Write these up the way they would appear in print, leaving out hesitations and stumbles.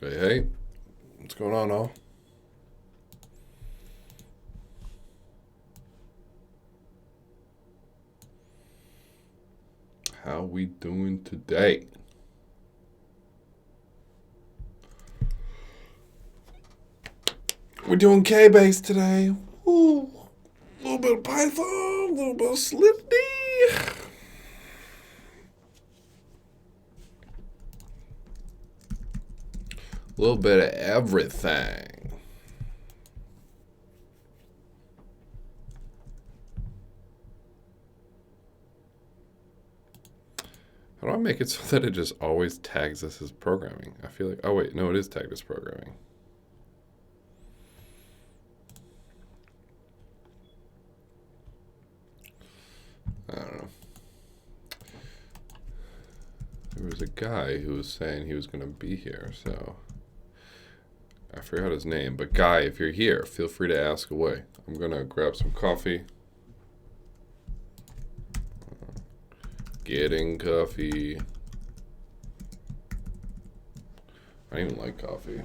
Hey, hey, what's going on, all? How we doing today? We're doing K-base today. Ooh, a little bit of Python, a little bit of Solidity. A little bit of everything. How do I make it so that it just always tags us as programming? I feel like, oh wait, no, it is tagged as programming. I don't know. There was a guy who was saying he was going to be here, so I forgot his name. But Guy, if you're here, feel free to ask away. I'm going to grab some coffee. Getting coffee. I don't even like coffee.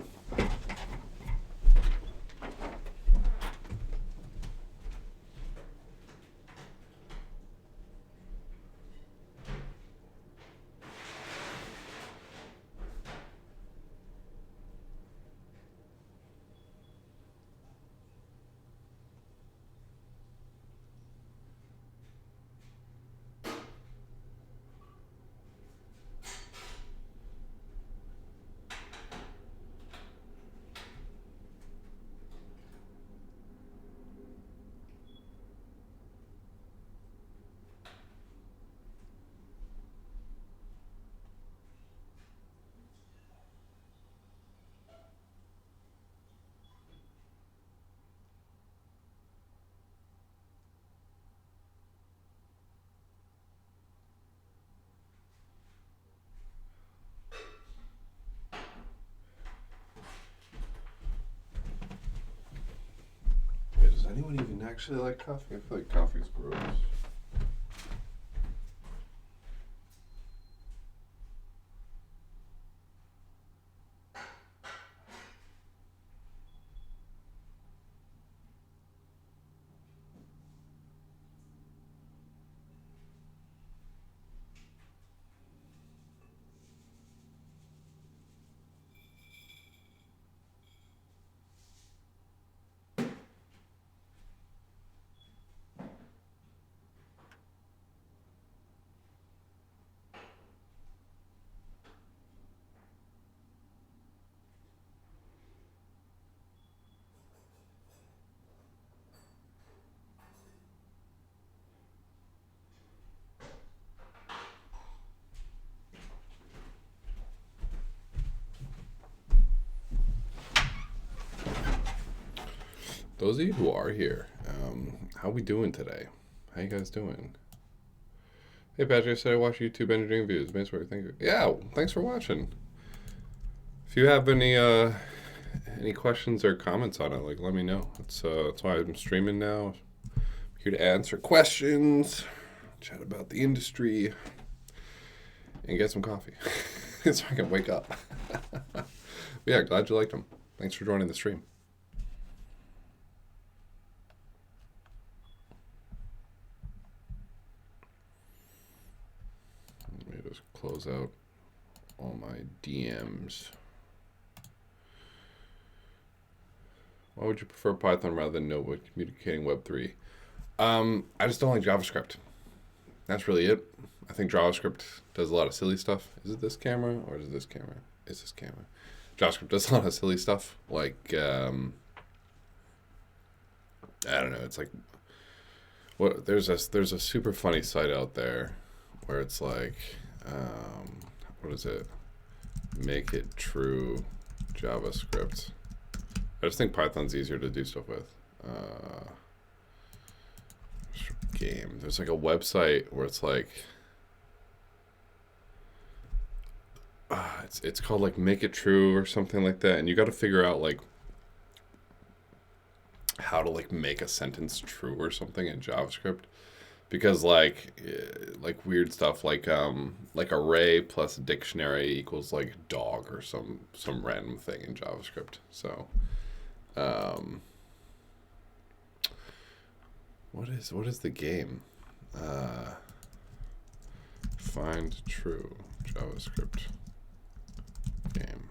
Does anyone even actually like coffee? I feel like coffee's gross. Those of you who are here, how we doing today? How you guys doing? Hey Patrick, I said I watch YouTube engineering videos. Thanks for thank you. Yeah, thanks for watching. If you have any questions or comments on it, like let me know. That's why I'm streaming now. I'm here to answer questions, chat about the industry, and get some coffee so I can wake up. But yeah, glad you liked them. Thanks for joining the stream. Let me just close out all my DMs. Why would you prefer Python rather than Node when communicating Web3? I just don't like JavaScript. That's really it. I think JavaScript does a lot of silly stuff. Is it this camera or is it this camera? It's this camera. JavaScript does a lot of silly stuff. Like, I don't know. It's like, there's a super funny site out there where it's like, what is it? Make it true JavaScript. I just think Python's easier to do stuff with. Game. There's like a website where it's like, it's called like Make It True or something like that, and you got to figure out like how to like make a sentence true or something in JavaScript. because like weird stuff like array plus dictionary equals like dog or some random thing in JavaScript. So um, what is the game? Find true JavaScript game.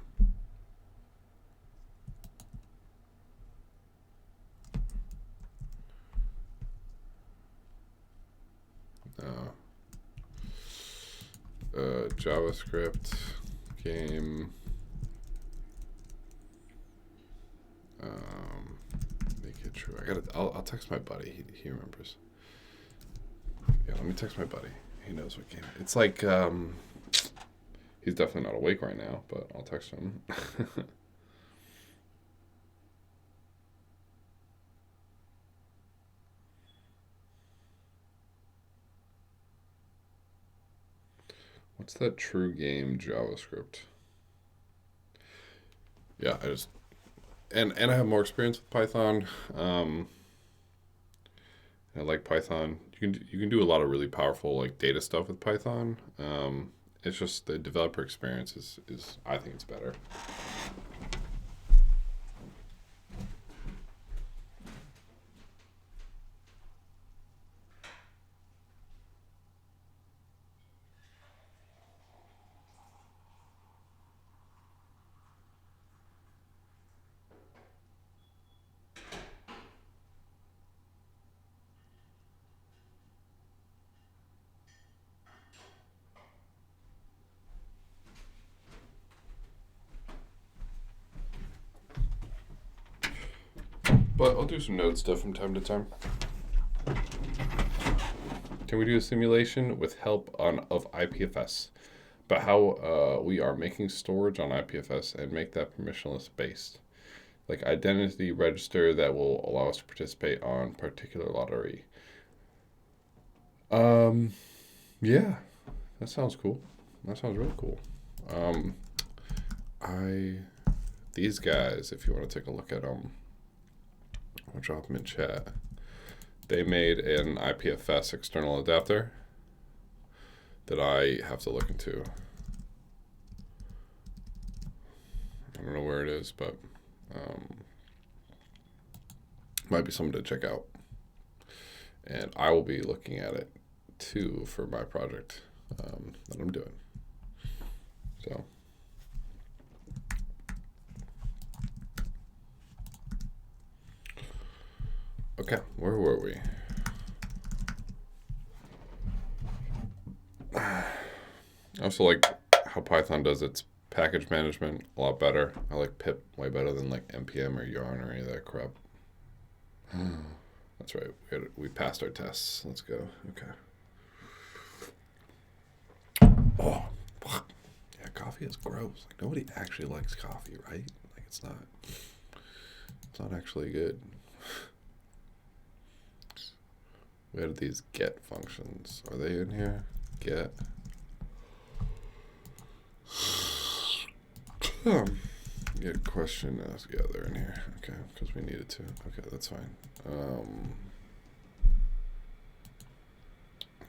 JavaScript game. Make it true. I'll text my buddy. He remembers. Yeah, let me text my buddy. He knows what game. It's like he's definitely not awake right now, but I'll text him. What's that true game JavaScript? Yeah, and I have more experience with Python. I like Python. You can do a lot of really powerful like data stuff with Python. It's just the developer experience is I think it's better. But I'll do some node stuff from time to time. Can we do a simulation with help of IPFS about how we are making storage on IPFS and make that permissionless based, like identity register that will allow us to participate on particular lottery? Yeah, that sounds cool. That sounds really cool. These guys, if you want to take a look at them, I'll drop them in chat. They made an IPFS external adapter that I have to look into. I don't know where it is, but might be something to check out. And I will be looking at it too for my project that I'm doing. So. Okay, where were we? I also like how Python does its package management a lot better. I like pip way better than like npm or yarn or any of that crap. That's right. We passed our tests. Let's go. Okay. Oh, yeah. Coffee is gross. Like nobody actually likes coffee, right? Like it's not actually good. We had these get functions. Are they in here? Get. Get question ask. Yeah, they're in here. Okay, because we needed to. Okay, that's fine.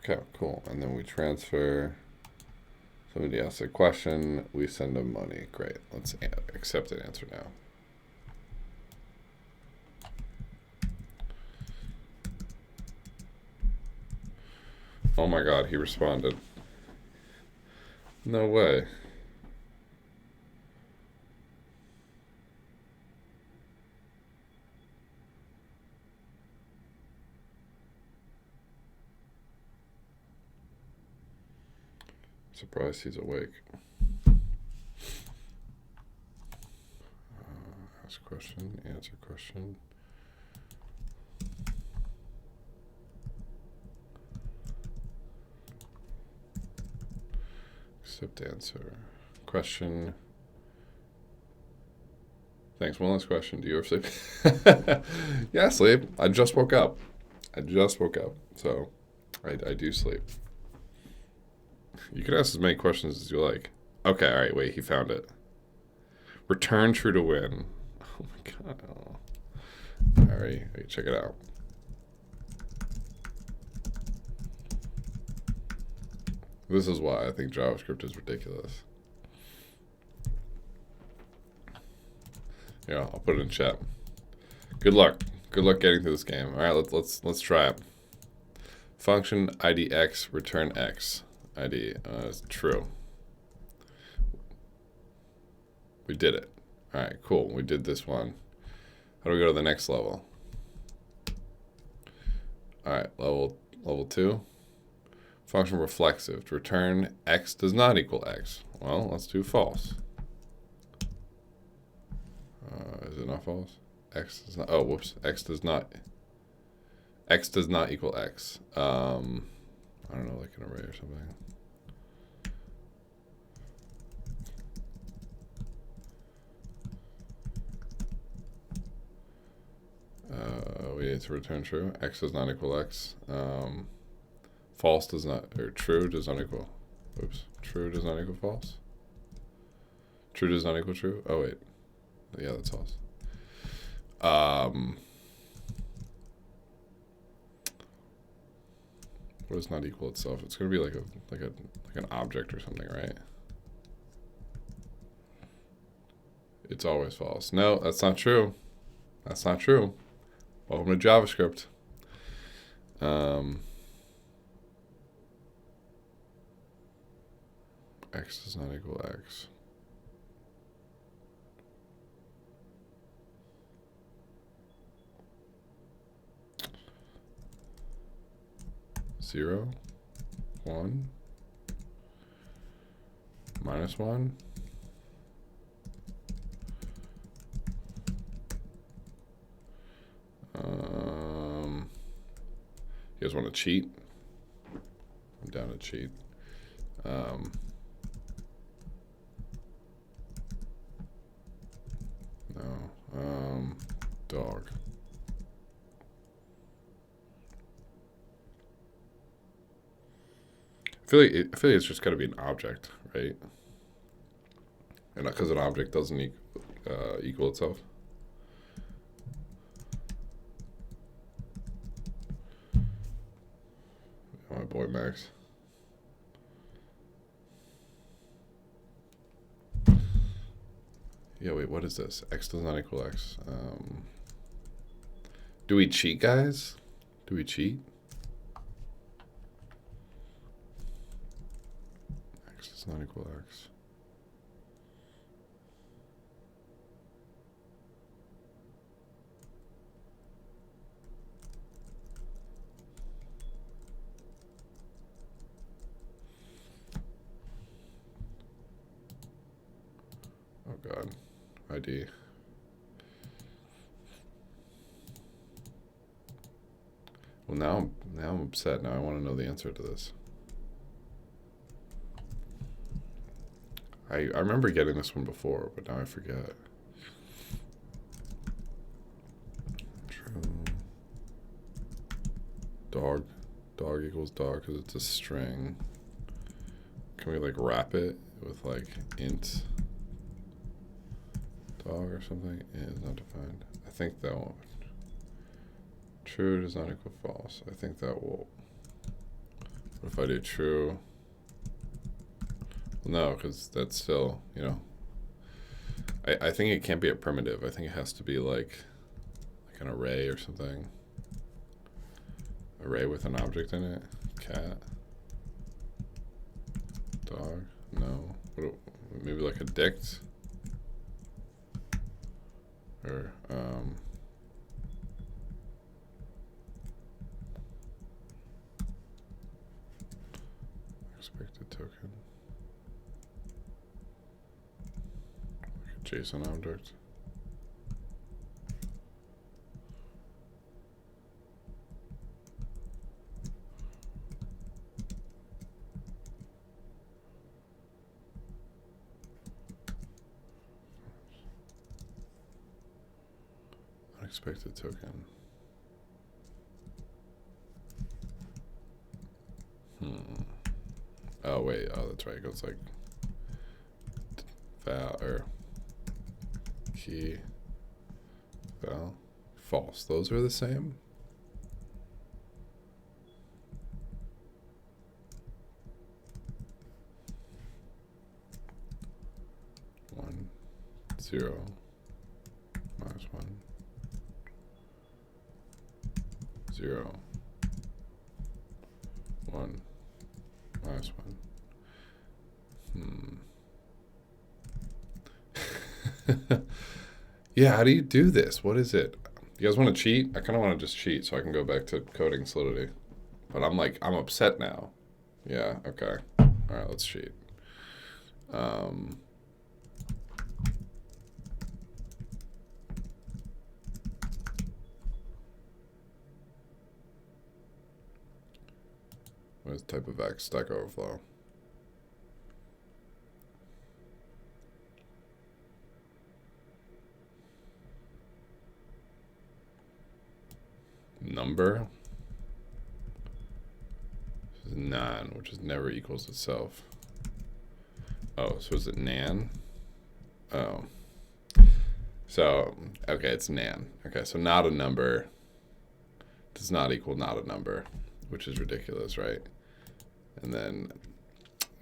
Okay, cool. And then we transfer. Somebody asks a question. We send them money. Great. Let's accept an answer now. Oh my god, he responded. No way. Surprised he's awake. Ask question, answer question. Accept answer. Question. Thanks. One last question. Do you ever sleep? Yeah, sleep. I just woke up. So I do sleep. You can ask as many questions as you like. Okay, all right, wait, he found it. Return true to win. Oh my god. All right, check it out. This is why I think JavaScript is ridiculous. Yeah, I'll put it in chat. Good luck. Good luck getting through this game. All right, let's try it. Function ID x return x. ID is true. We did it. All right, cool. We did this one. How do we go to the next level? All right, level 2. Function reflexive. To return x does not equal x. Well, let's do false. Is it not false? X does not. Oh, whoops. X does not equal x. I don't know, like an array or something. We need to return true. X does not equal x. False does not, or true does not equal. Oops. True does not equal false. True does not equal true. Oh wait. Yeah, that's false. What does not equal itself? It's gonna be like an object or something, right? It's always false. No, that's not true. That's not true. Welcome to JavaScript. X does not equal x. Zero, 1, -1. You guys want to cheat? I'm down to cheat. No. Dog. I feel like it's just got to be an object, right? And because an object doesn't equal itself. My boy Max. Yeah, wait, what is this? X does not equal x. Do we cheat, guys? Do we cheat? X does not equal x. Oh God, ID. Well, now I'm upset. Now I want to know the answer to this. I remember getting this one before, but now I forget. True. Dog equals dog because it's a string. Can we like wrap it with like int dog or something? It is not defined. I think that won't. True does not equal false. I think that will. What if I do true? Well, no, because that's still, you know. I think it can't be a primitive. I think it has to be like an array or something. Array with an object in it. Cat. Dog. No. Maybe like a dict. Or expected token. Like a JSON object. Unexpected token. Oh wait, oh that's right. It goes like val or key val. False. Those are the same. 0, minus 1, 0, 1, minus 1. Yeah, how do you do this? What is it? You guys want to cheat? I kind of want to just cheat so I can go back to coding Solidity. But I'm upset now. Yeah, okay. All right, let's cheat. What is type of X? Stack Overflow. Number. This is nan, which is never equals itself. Oh, so is it nan? Oh. So, okay, it's nan. Okay, so not a number does not equal not a number, which is ridiculous, right? And then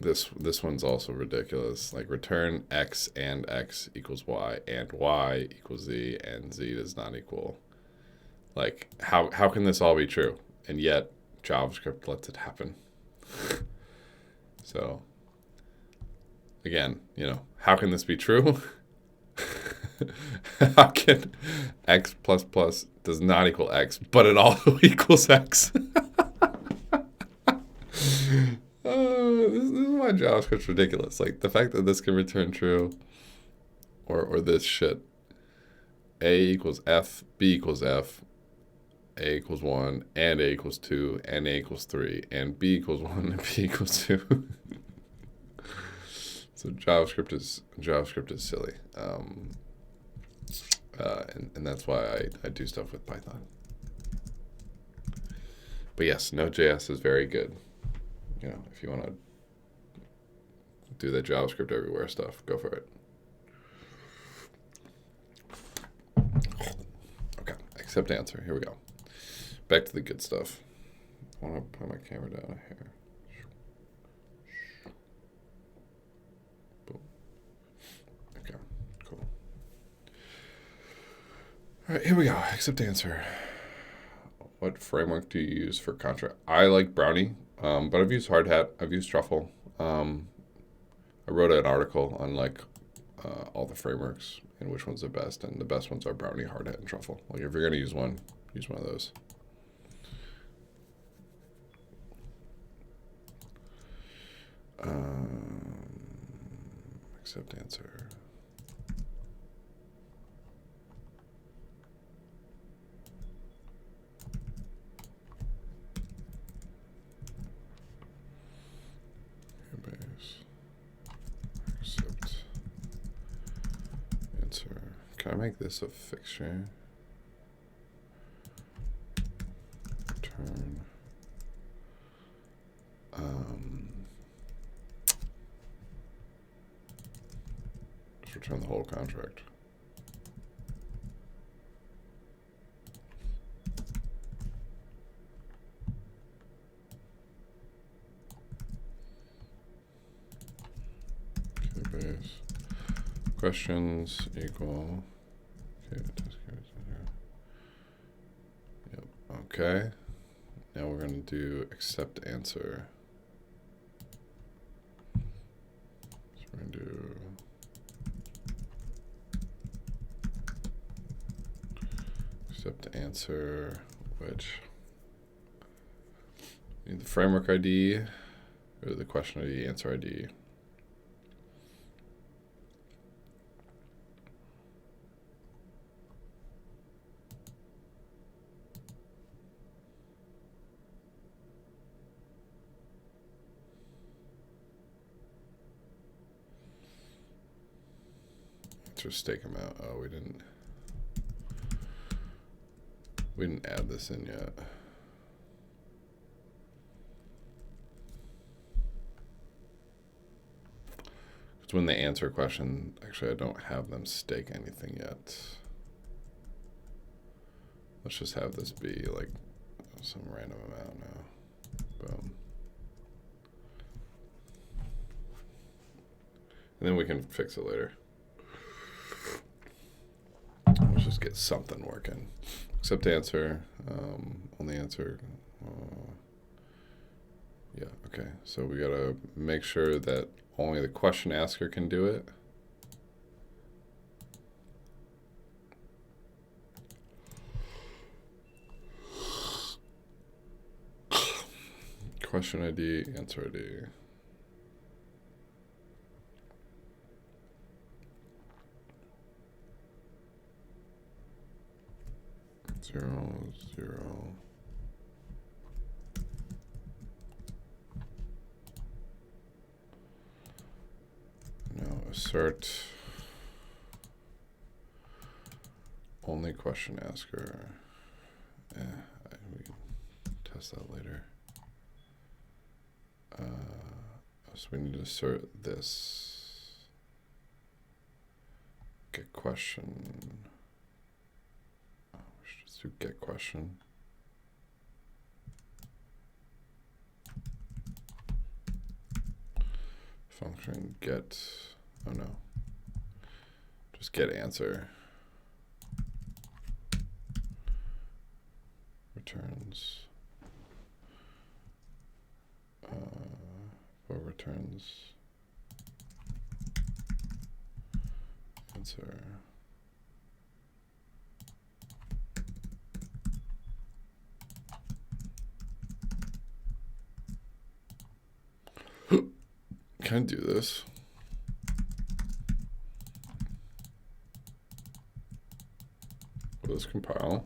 this one's also ridiculous. Like return x and x equals y and y equals z and z does not equal. Like how can this all be true? And yet JavaScript lets it happen. So again, how can this be true? How can x plus plus does not equal x, but it also equals x? This is why JavaScript's ridiculous. Like the fact that this can return true, or this shit. A equals f, b equals f, a equals 1, and a equals 2, and a equals 3, and b equals 1, and b equals 2. So JavaScript is silly, and that's why I do stuff with Python. But yes, Node.js is very good. If you want to do that JavaScript everywhere stuff, go for it. Okay, accept answer. Here we go. Back to the good stuff. I want to put my camera down here. Boom. Okay, cool. All right, here we go. Accept answer. What framework do you use for Contra? I like Brownie, but I've used Hardhat. I've used Truffle. I wrote an article on all the frameworks and which one's the best, and the best ones are Brownie, Hardhat, and Truffle. Like if you're gonna use one of those. Accept answer. Accept answer. Can I make this a fixture? Return. Just return the whole contract. Base questions equal. Yep. Okay. Now we're going to do accept answer. So we're going to do accept answer, which need the framework ID or the question ID, answer ID. Just stake them out. Oh, we didn't add this in yet. Because when they answer a question, actually I don't have them stake anything yet. Let's just have this be like some random amount now. Boom. And then we can fix it later. just get something working. Accept answer. Only answer. Yeah, okay. So we gotta make sure that only the question asker can do it. Question ID, answer ID. Zero, zero. Now assert only question asker. We can test that later. So we need to assert this. Get question. We should just do get question. Function get. Oh no. Just get answer. Returns. Or returns answer. Can I do this? Will this compile?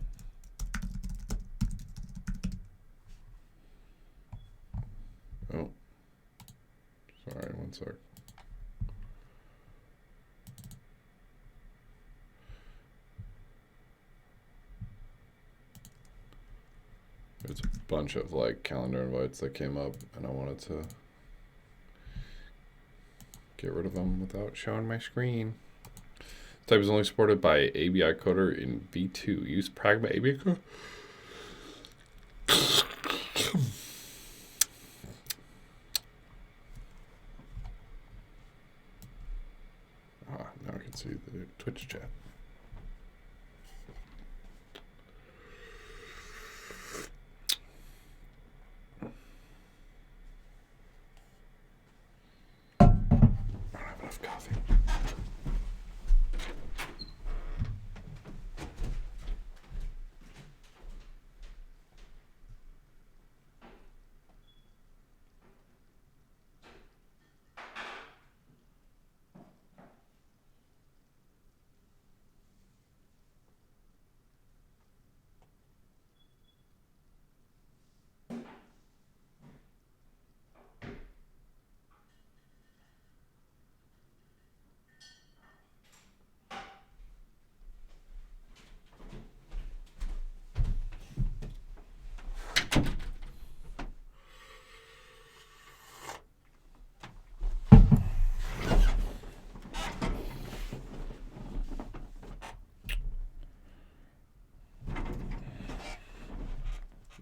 Oh. Sorry, one sec. There's a bunch of like calendar invites that came up, and I wanted to get rid of them without showing my screen. This type is only supported by ABI Coder in V2. Use Pragma ABI Coder. Now I can see the Twitch chat. I don't have enough coffee.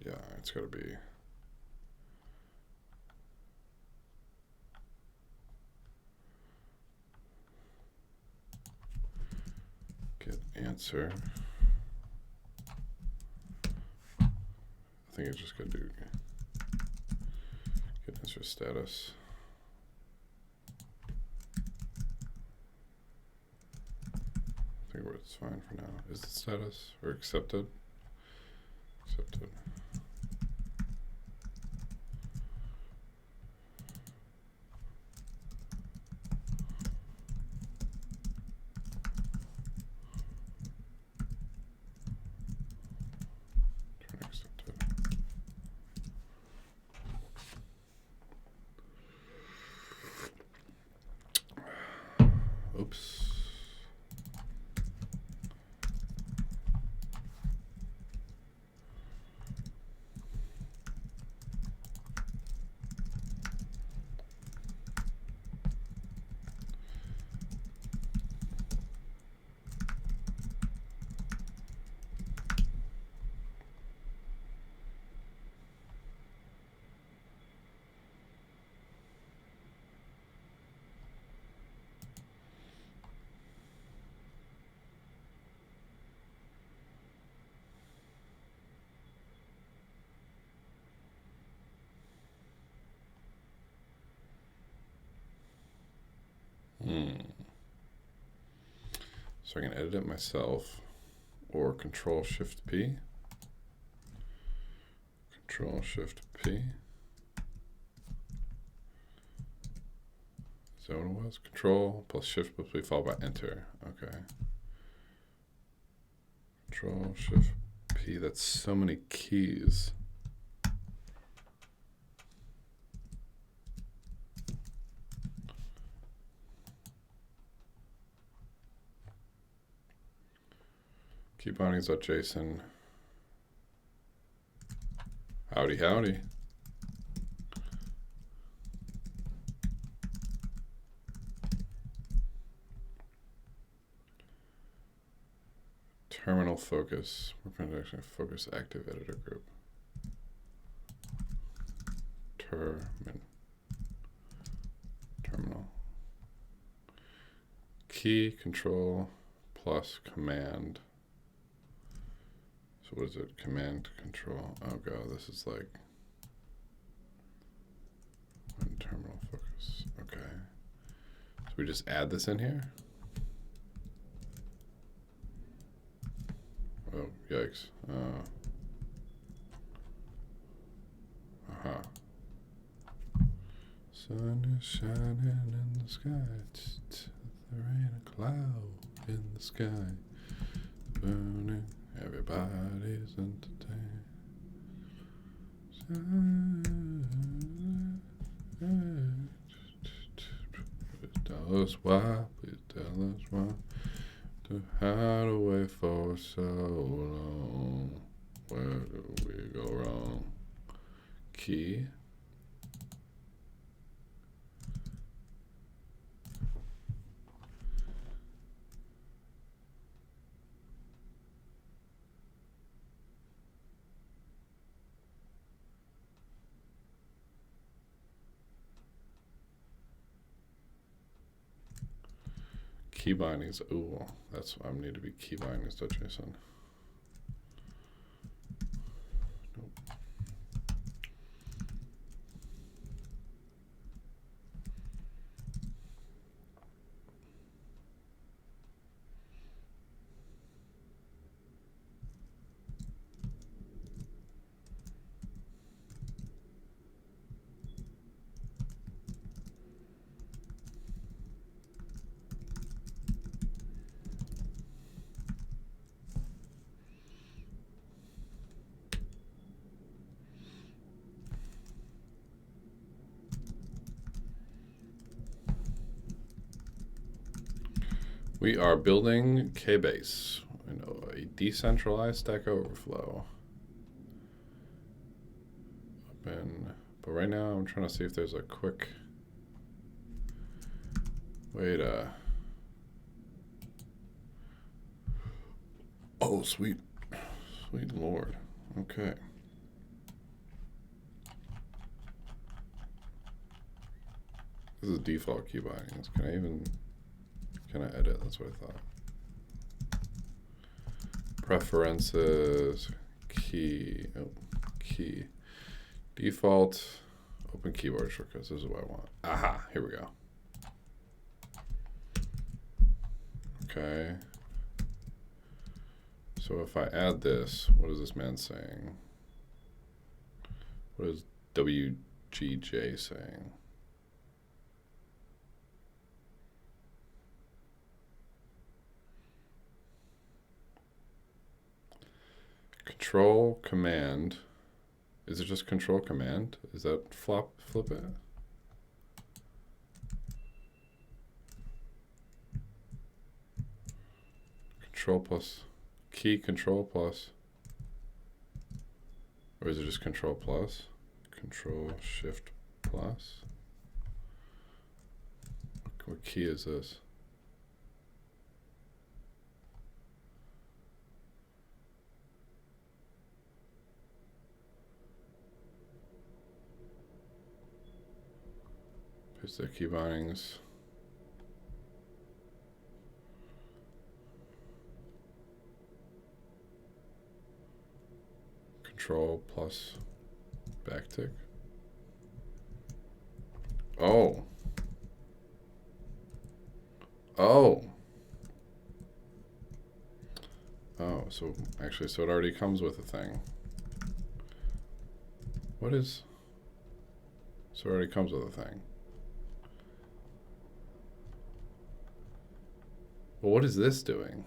Yeah, it's got to be. Get answer. I think it's just going to do get answer status. I think it's fine for now. Is it status or accepted? Accepted. Turn accepted. Oops. So I can edit it myself, or Control Shift P. Control Shift P. Is that what it was? Control plus Shift plus P followed by Enter. Okay. Control Shift P. That's so many keys. Key bindings.json. Howdy, howdy. Terminal focus. We're going to actually focus active editor group. Terminal. Key control plus command. So what is it? Command control. Oh god, this is like terminal focus. Okay. So we just add this in here. Oh, yikes. Sun is shining in the sky. There ain't a cloud in the sky. Burning. Everybody's entertained. Please tell us why. Please tell us why. To hide away for so long. Where do we go wrong? Key. Key bindings. Ooh, that's I need to be key bindings.json. Nope. We are building K-Base, a decentralized Stack Overflow. But right now I'm trying to see if there's a quick way to... Oh, sweet Lord. Okay. This is default key bindings. Can I edit? That's what I thought. Preferences, key, default, open keyboard shortcuts. This is what I want. Aha, here we go. Okay. So if I add this, what is this man saying? What is WGJ saying? Control command. Is it just control command? Is that flip it? Control plus key control plus. Or is it just control plus? Control shift plus. What key is this? Paste the key bindings. Control plus backtick. Oh. Oh. Oh, so actually, so it already comes with a thing. What is... So it already comes with a thing. Well, what is this doing?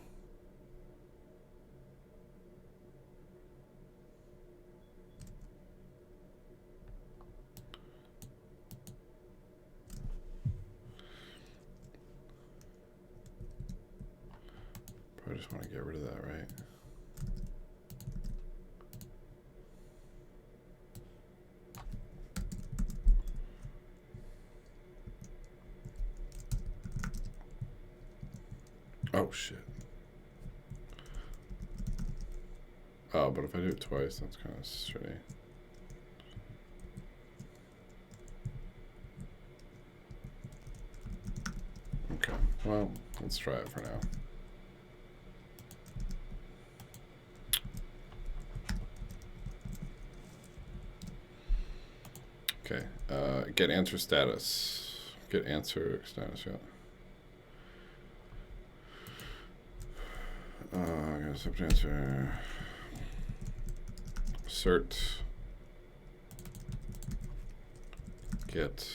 Probably just want to get rid of that, right? Oh, shit. Oh, but if I do it twice, that's kind of shitty. Okay, well, let's try it for now. Okay, get answer status. Get answer status, yeah. I got a subject answer. Cert. Get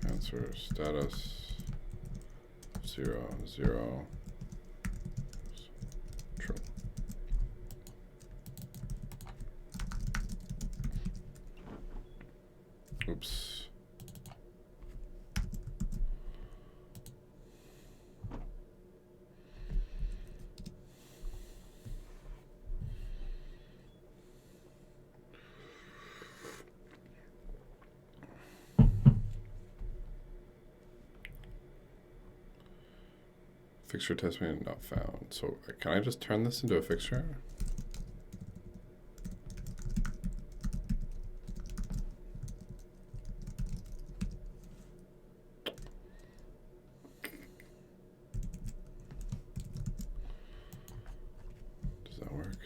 answer status 0, 0. True. Oops. Fixture test menu not found. So can I just turn this into a fixture? Does that work?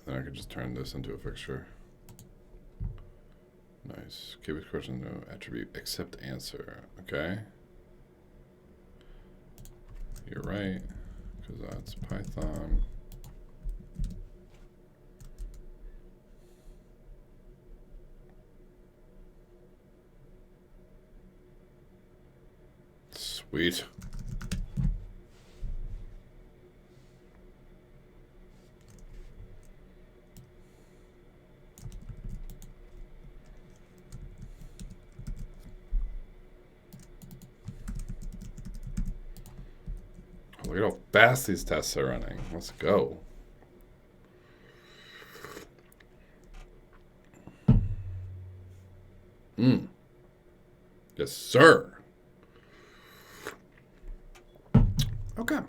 Then I could just turn this into a fixture. Nice. Keep expression no attribute except answer. Okay. You're right, because that's Python. Sweet. Look at how fast these tests are running. Let's go. Yes, sir. Okay.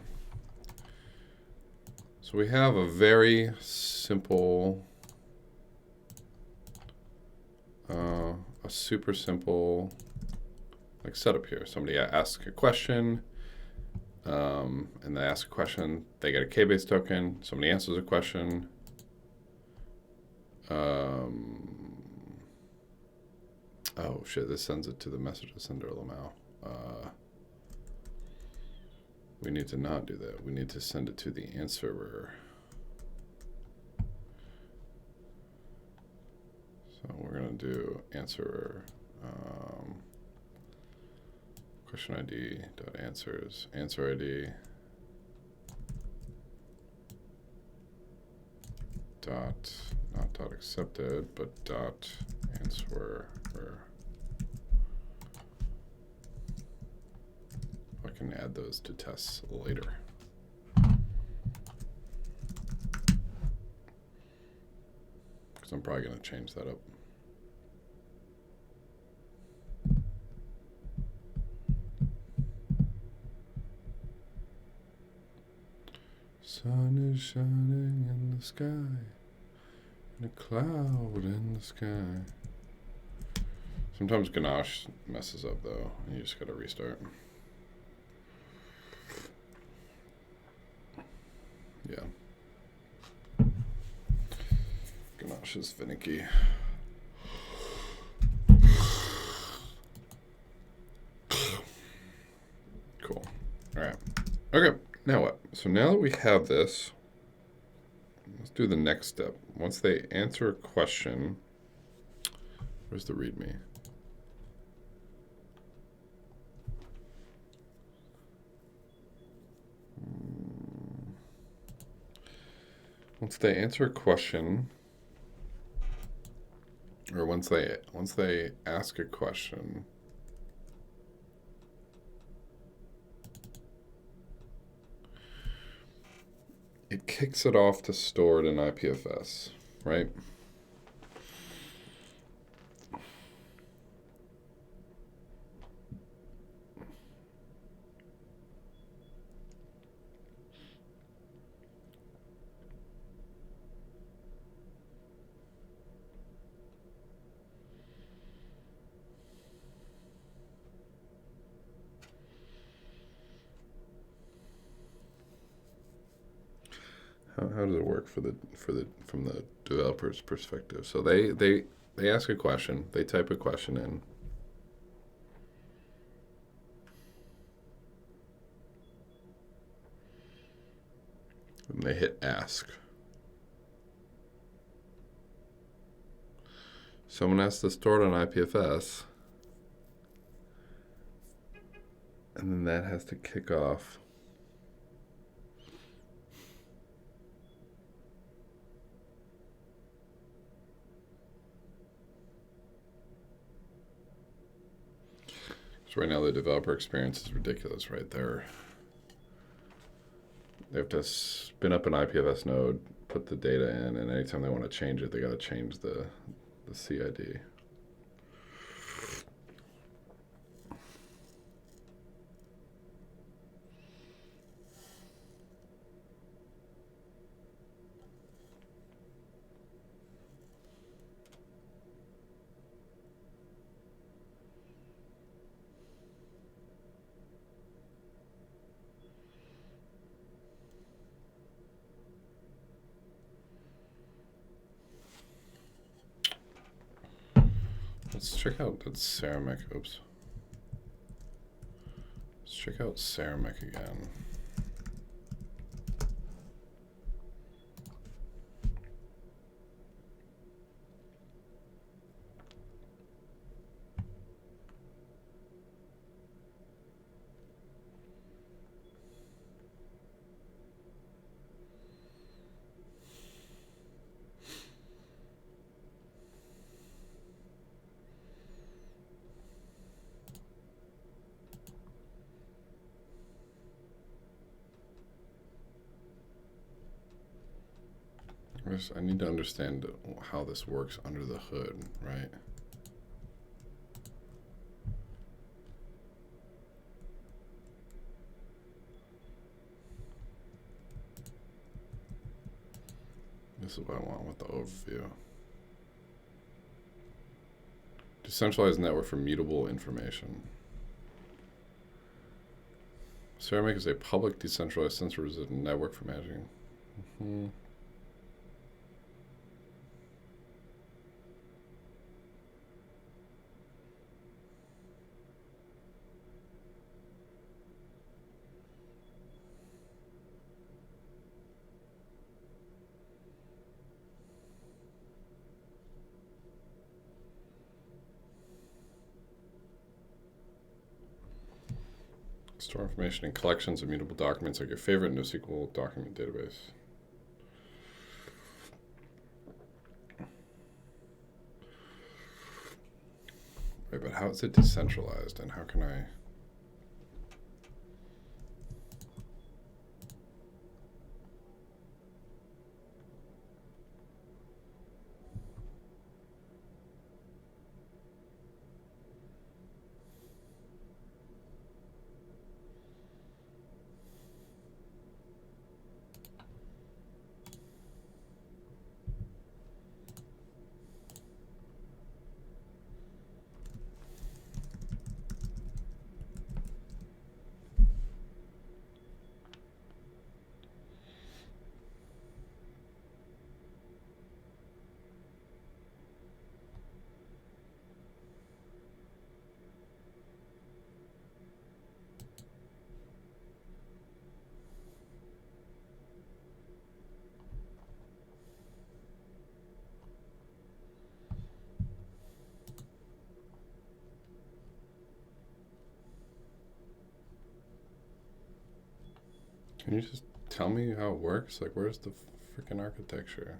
So we have a very simple, a super simple like setup here. Somebody asks a question, and they ask a question, they get a K-base token. Somebody answers a question. Oh shit, this sends it to the message sender Lamau. We need to not do that. We need to send it to the answerer. So we're going to do answerer. Question ID dot answers, answer ID dot, not dot accepted, but dot answerer. I can add those to tests later. Because I'm probably going to change that up. Sun is shining in the sky, and a cloud in the sky. Sometimes Ganache messes up though, and you just gotta restart. Yeah. Ganache is finicky. Okay, now what? So now that we have this, let's do the next step. Once they answer a question, where's the README? Once they answer a question, or once they ask a question, it kicks it off to store it in IPFS, right? How does it work from the developer's perspective? So they ask a question, they type a question in, and they hit ask. Someone has to store it on IPFS, and then that has to kick off so right now the developer experience is ridiculous, right? They have to spin up an IPFS node, put the data in, and anytime they want to change it, they got to change the CID. Let's check out that Ceramic. Oops. Let's check out Ceramic again. I need to understand how this works under the hood, right? This is what I want with the overview. Decentralized network for mutable information. Ceramic is a public decentralized sensor-resistant network for managing. Store information in collections of mutable documents like your favorite NoSQL document database. Right, but how is it decentralized, and how can I... Can you just tell me how it works? Like, where's the freaking architecture?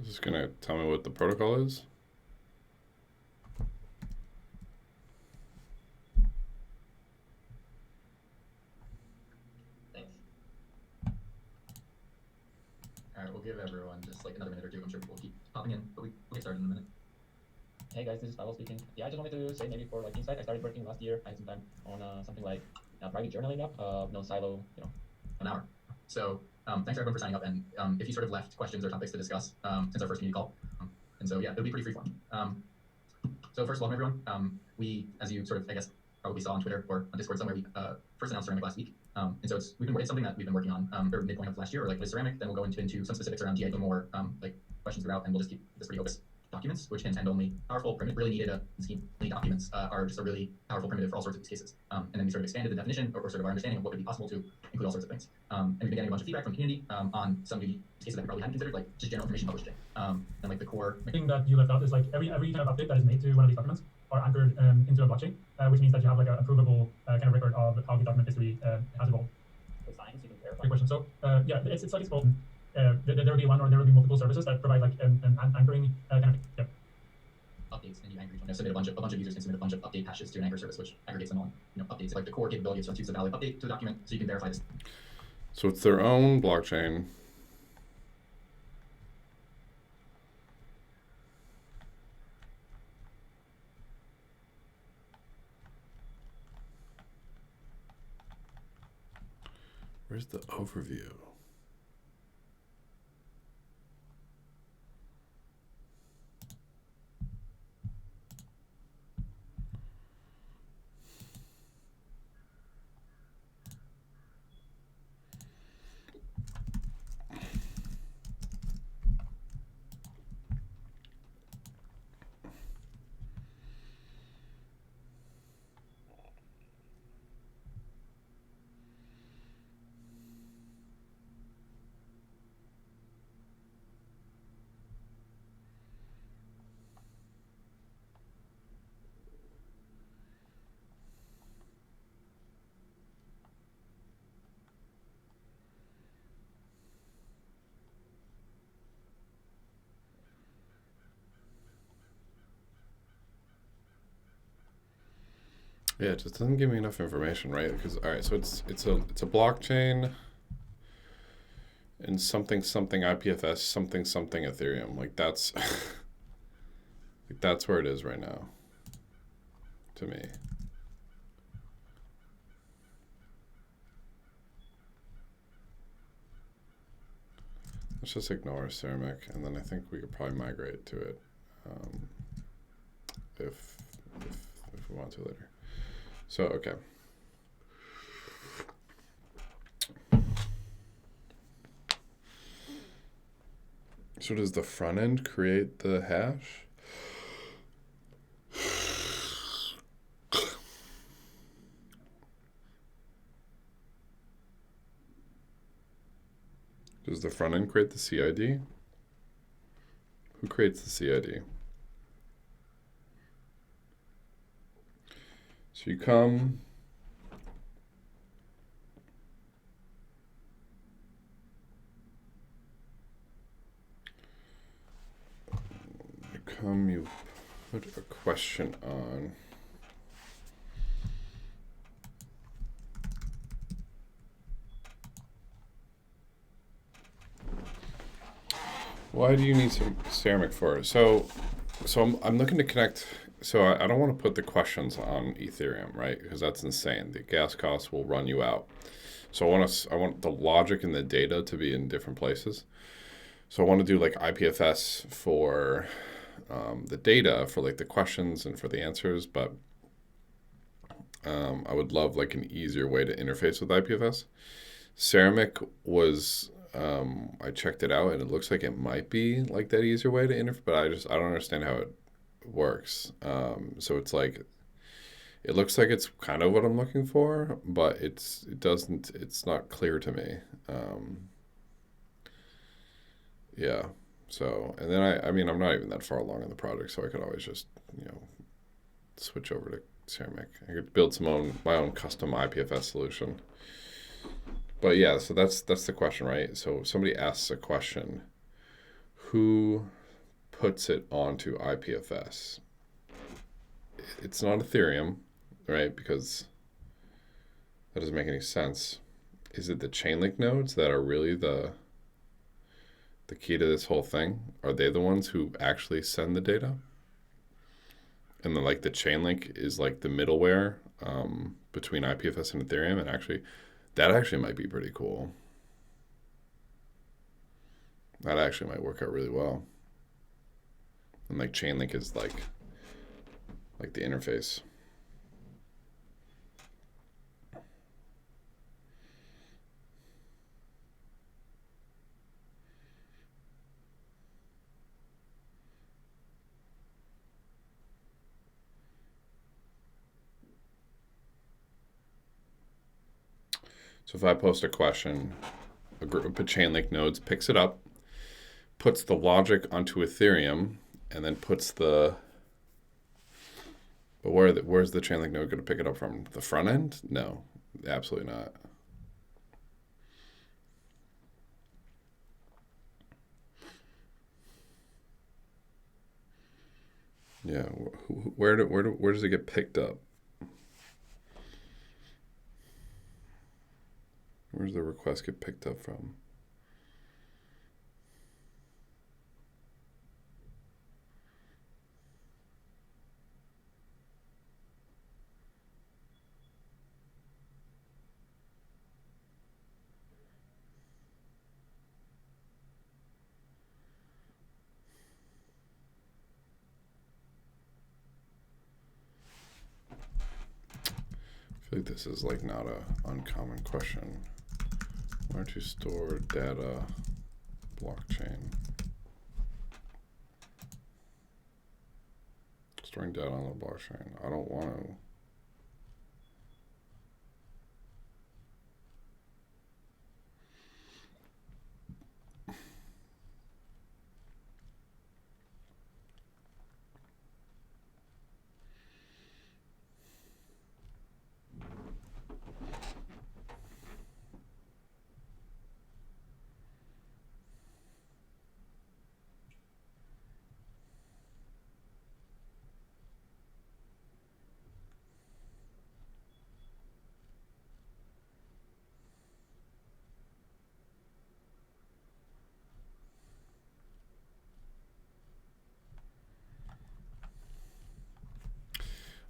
Is this gonna tell me what the protocol is? Thanks. All right, we'll give everyone just like another minute or two. I'm sure people will keep popping in, but we'll get started in a minute. Hey guys, this is Pavel speaking. Yeah, I just wanted to say maybe for like insight, I started working last year. I had some time on something like private journaling app, no silo, An hour. So thanks everyone for signing up. And if you sort of left questions or topics to discuss since our first community call. And so yeah, it'll be pretty freeform. So first, welcome everyone. We, as you sort of, I guess, probably saw on Twitter or on Discord somewhere, we first announced Ceramic last week. And so it's something that we've been working on or midpoint of last year, or like with Ceramic. Then we'll go into some specifics around GA, more like questions throughout, and we'll just keep this pretty open. Documents, which intend only powerful primitive, really needed scheme. Documents are just a really powerful primitive for all sorts of use cases. And then we sort of expanded the definition or sort of our understanding of what could be possible to include all sorts of things. And we've been getting a bunch of feedback from the community on some use cases that we probably hadn't considered, like just general information publishing. And like the core thing that you left out is like every kind of update that is made to one of these documents are anchored into a blockchain, which means that you have like a provable kind of record of how the document history has evolved. with science, you can verify. Good question. So yeah, it's like it's called. There will be one or there will be multiple services that provide like an anchoring kind of yeah. Updates, and you anchor each one. Submit a bunch of users can submit a bunch of update hashes to an anchor service, which aggregates them all. Updates like the core capability of someone to use a valid update to the document, so you can verify this. So it's their own blockchain. Where's the overview? Yeah, it just doesn't give me enough information, right? Because all right, so it's a blockchain and something IPFS something Ethereum. Like that's like that's where it is right now. To me. Let's just ignore Ceramic, and then I think we could probably migrate to it if we want to later. So, okay. So does the front end create the hash? Does the front end create the CID? Who creates the CID? So you come. You put a question on. Why do you need some ceramic for it? So I'm looking to connect. So I don't want to put the questions on Ethereum, right? Because that's insane. The gas costs will run you out. So I want the logic and the data to be in different places. So I want to do like IPFS for the data, for like the questions and for the answers, but I would love like an easier way to interface with IPFS. Ceramic was I checked it out and it looks like it might be like that easier way to interface, but I don't understand how it works. So it's like it looks like it's kind of what I'm looking for, but it's not clear to me. Yeah. So, and then I mean, I'm not even that far along in the project, so I could always just, switch over to Ceramic. I could build my own custom IPFS solution. But yeah, so that's the question, right? So if somebody asks a question, who puts it onto IPFS? It's not Ethereum, right? Because that doesn't make any sense. Is it the Chainlink nodes that are really the key to this whole thing? Are they the ones who actually send the data? And then like the Chainlink is like the middleware between IPFS and Ethereum, and that actually might be pretty cool. That actually might work out really well. And like Chainlink is like the interface. So if I post a question, a group of Chainlink nodes picks it up, puts the logic onto Ethereum, and then puts the. But where's the Chainlink node going to pick it up from? The front end? No, absolutely not. Yeah, where does it get picked up? Where does the request get picked up from? I feel like this is like not a uncommon question. Where to store data blockchain? Storing data on the blockchain. I don't want to.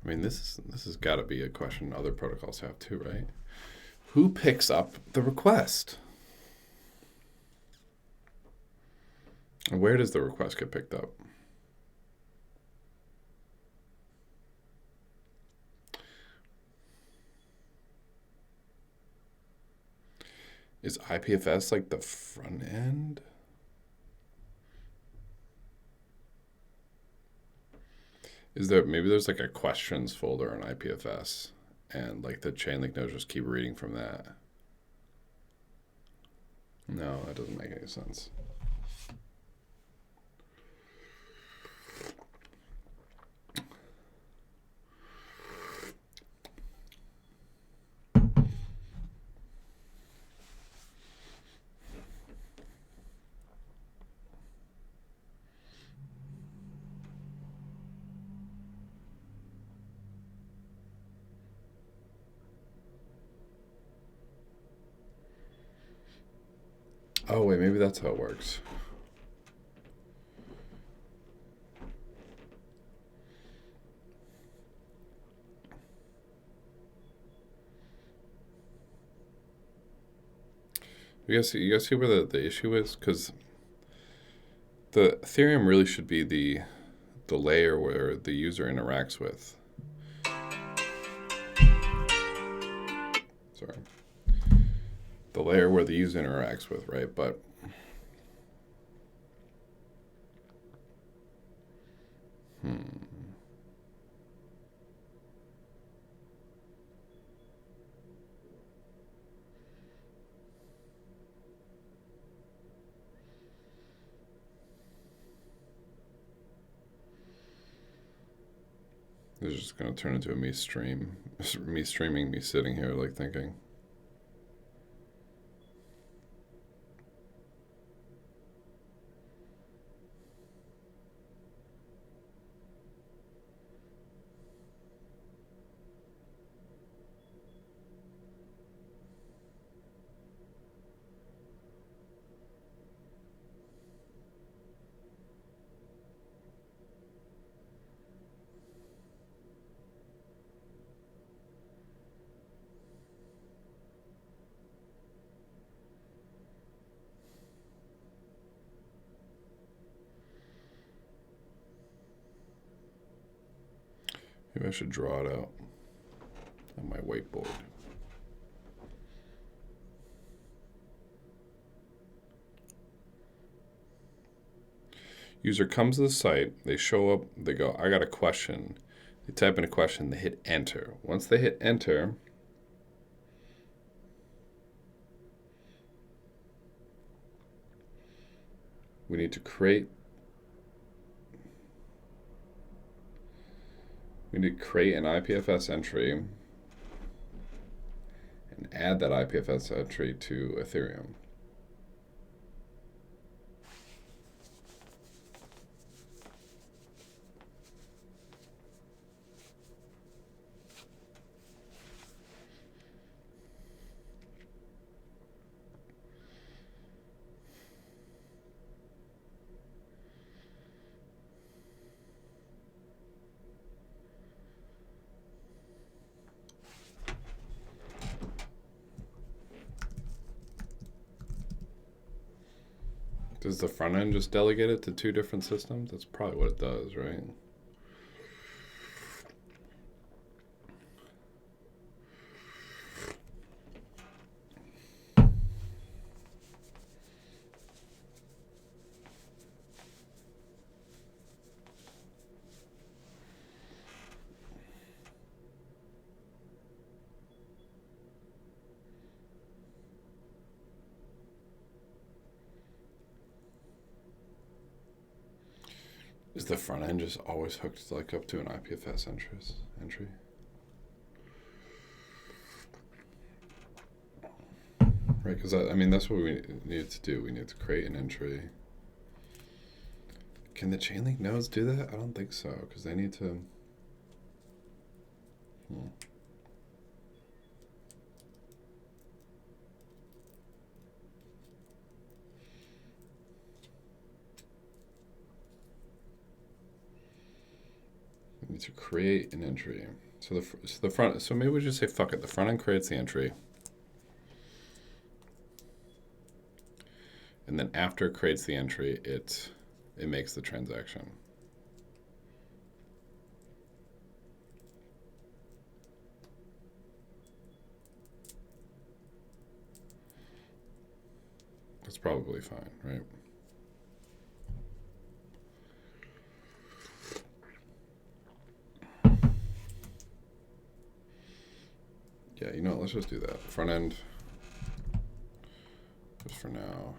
I mean, this has got to be a question other protocols have too, right? Who picks up the request? And where does the request get picked up? Is IPFS like the front end? Maybe there's like a questions folder on IPFS and like the Chainlink nodes just keep reading from that? No, that doesn't make any sense. Oh, wait, maybe that's how it works. You guys see where the issue is? Because the Ethereum really should be the layer where the user interacts with. Sorry. The layer where the user interacts with, right? But this is just going to turn into a me streaming me sitting here like thinking. Maybe I should draw it out on my whiteboard. User comes to the site, they show up, they go, I got a question. They type in a question, they hit enter. Once they hit enter, we need to create an IPFS entry and add that IPFS entry to Ethereum. Does the front end just delegate it to two different systems? That's probably what it does, right? Is the front end just always hooked like up to an IPFS entry? Right, because I mean that's what we need to do. We need to create an entry. Can the Chainlink nodes do that? I don't think so, because they need to. We need to create an entry. So the front. So maybe we just say fuck it. The front end creates the entry, and then after it creates the entry, it makes the transaction. That's probably fine, right? Yeah, you know what, let's just do that. Front end, just for now.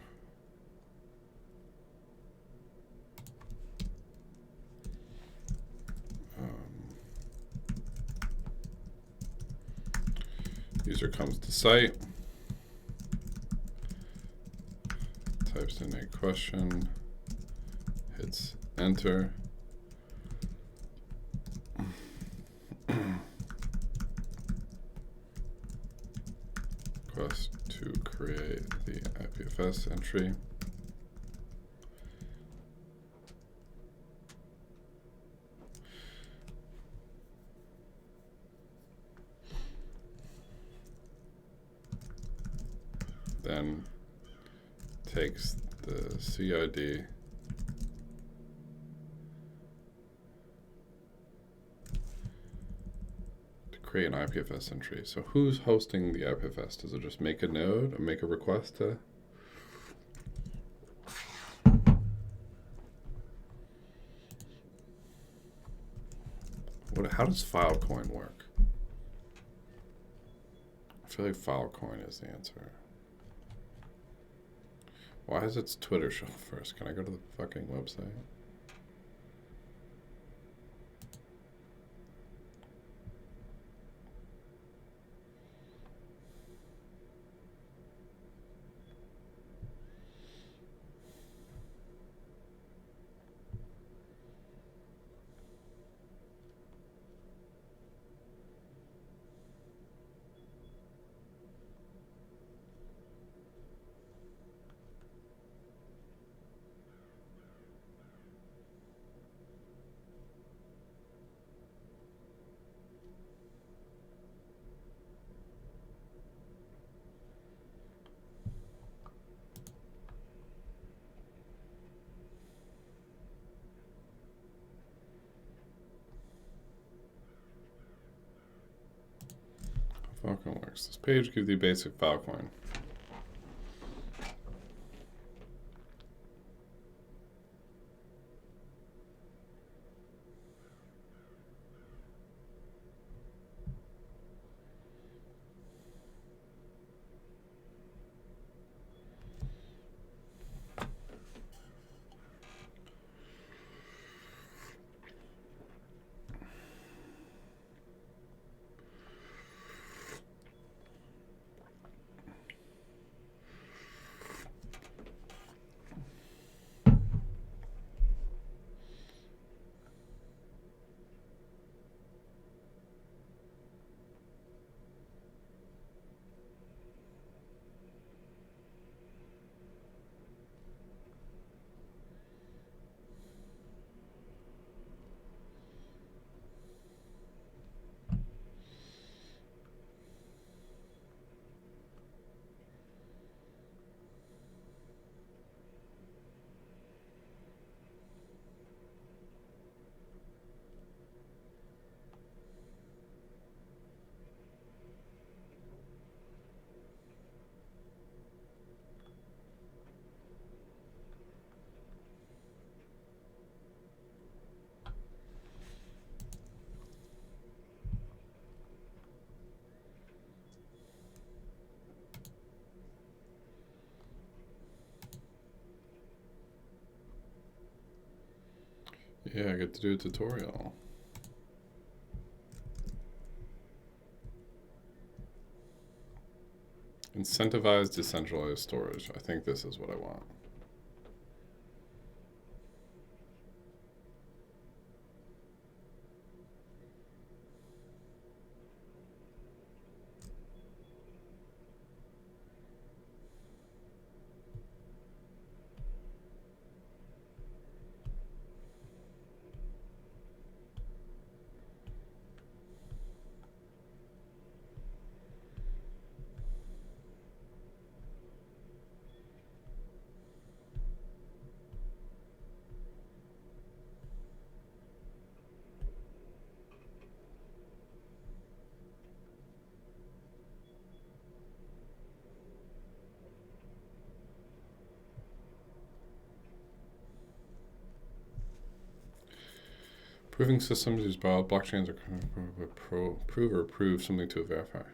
User comes to site, types in a question, hits enter. Request to create the IPFS IPFS entry. Then takes the CID to create an IPFS entry. So who's hosting the IPFS? Does it just make a node or make a request to? How does Filecoin work? I feel like Filecoin is the answer. Why is its Twitter show first? Can I go to the fucking website? Filecoin works. This page gives you basic Filecoin. Yeah, I get to do a tutorial. Incentivize decentralized storage. I think this is what I want. Proving systems use blockchains or prove or prove something to verify.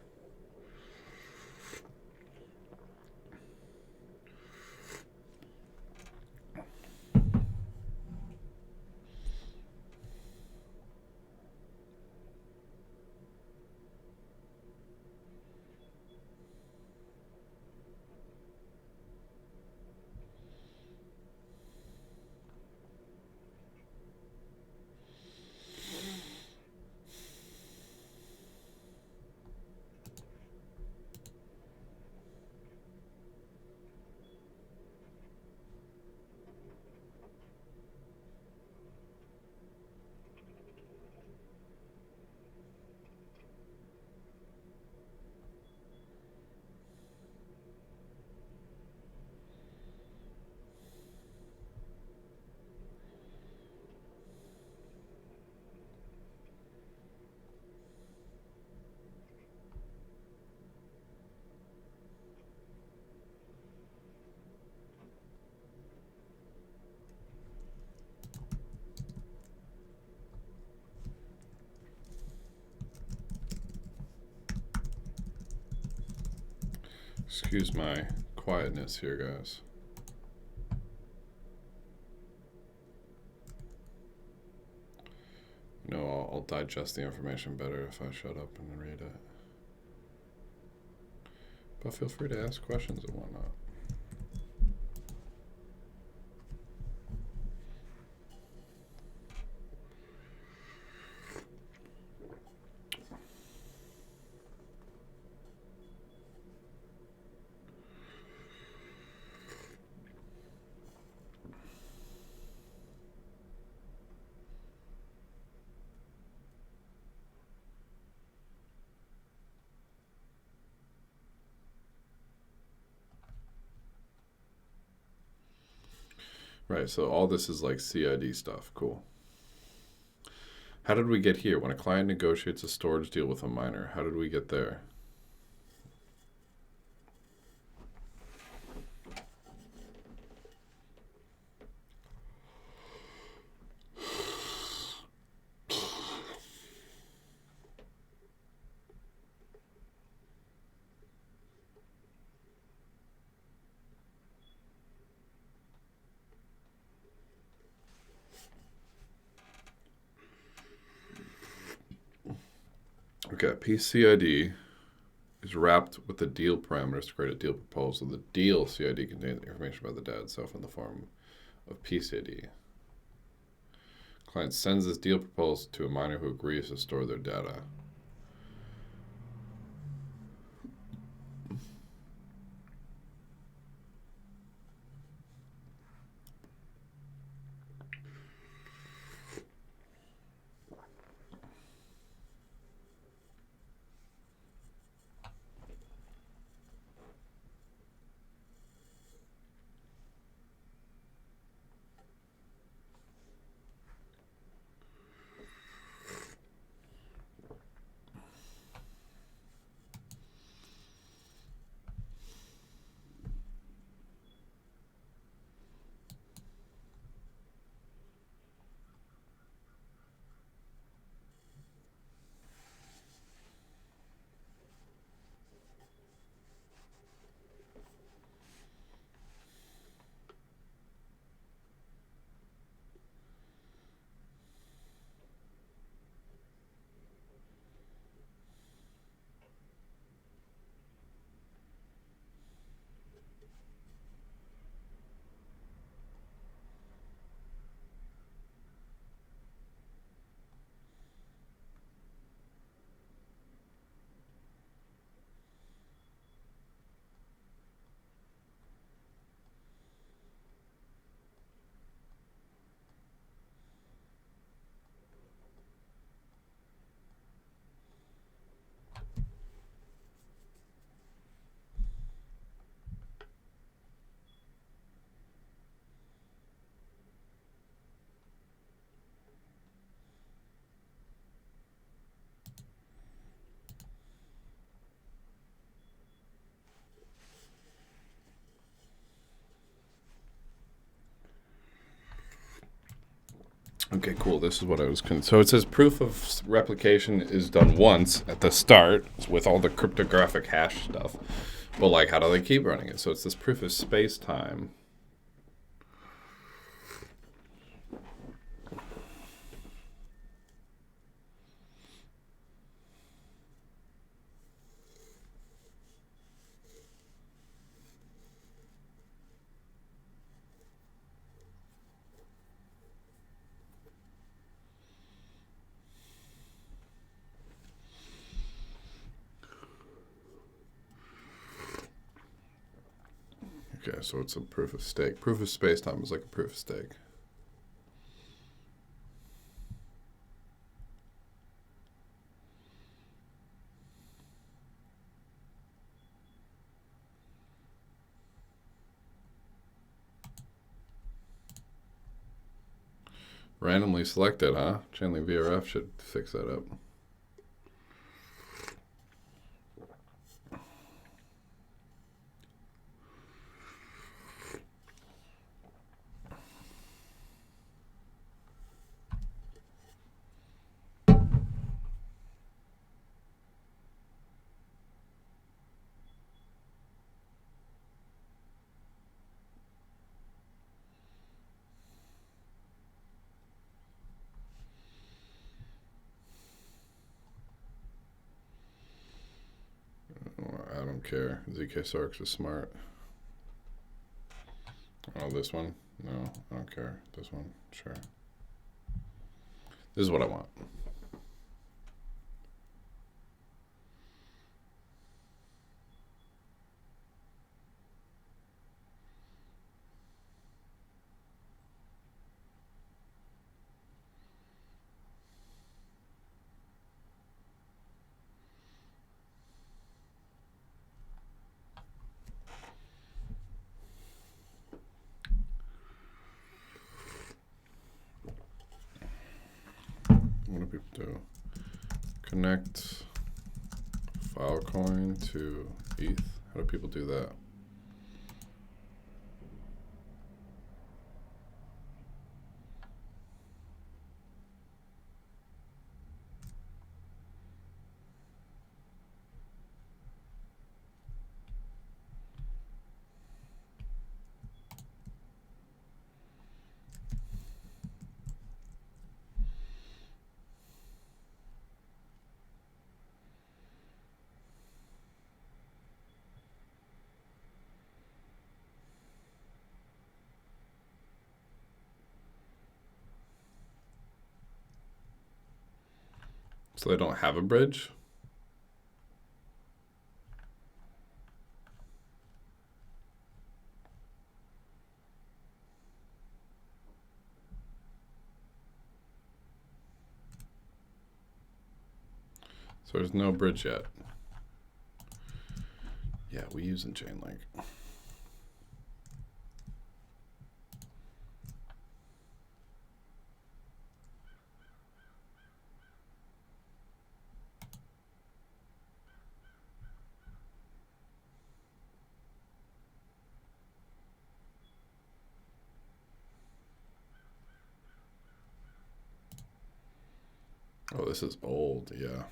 Excuse my quietness here, guys. No, I'll digest the information better if I shut up and read it. But feel free to ask questions and whatnot. Right, so all this is like CID stuff. Cool. How did we get here? When a client negotiates a storage deal with a miner, how did we get there? Okay, PCID is wrapped with the deal parameters to create a deal proposal. The deal CID contains information about the data itself in the form of PCID. Client sends this deal proposal to a miner who agrees to store their data. Okay, cool. This is what I was. So it says proof of replication is done once at the start with all the cryptographic hash stuff. But like, how do they keep running it? So it's this proof of space time. Okay, so it's a proof of stake. Proof of space-time is like a proof of stake. Randomly selected, huh? Chainlink VRF should fix that up. care. ZK Sarks is smart. Oh, this one? No, I don't care. This one? Sure. This is what I want. What do people do? Connect Filecoin to ETH. How do people do that? So they don't have a bridge? So there's no bridge yet. Yeah, we using Chainlink. Oh, this is old, yeah.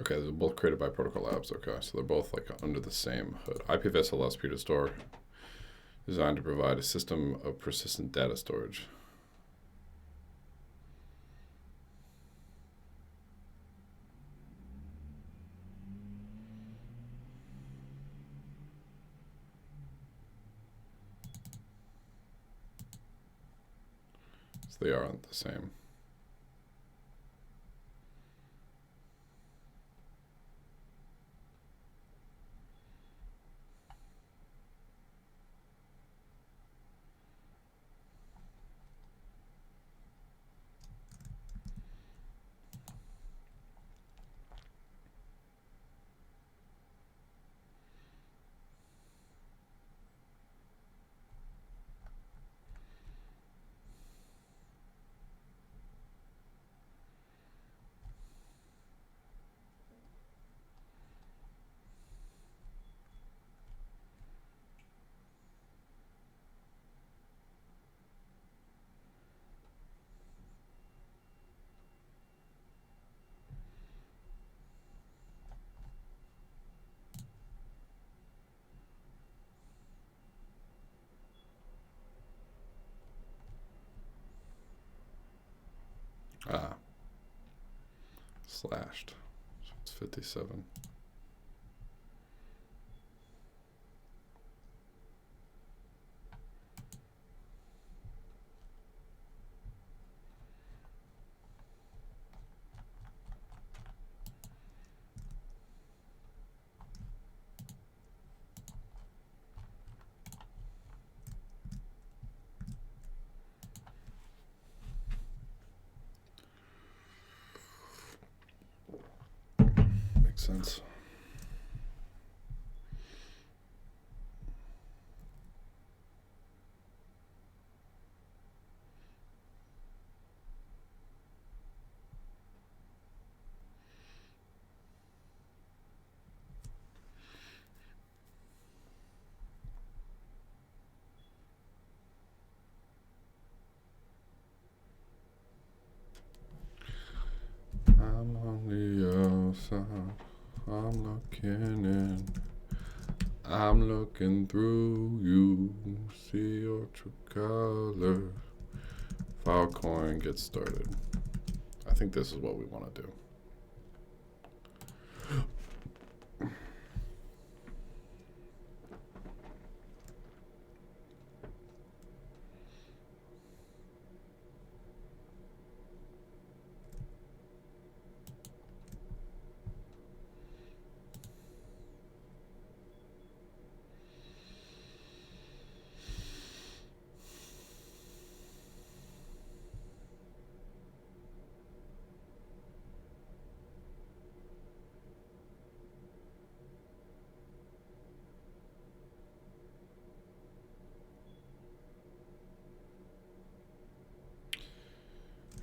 Okay, they're both created by Protocol Labs. Okay, so they're both like under the same hood. IPFS allows peer to store, designed to provide a system of persistent data storage. So they aren't the same. Ah, slashed. So it's 57. Makes sense. I'm looking in. I'm looking through you. See your true color. Filecoin, get started. I think this is what we want to do.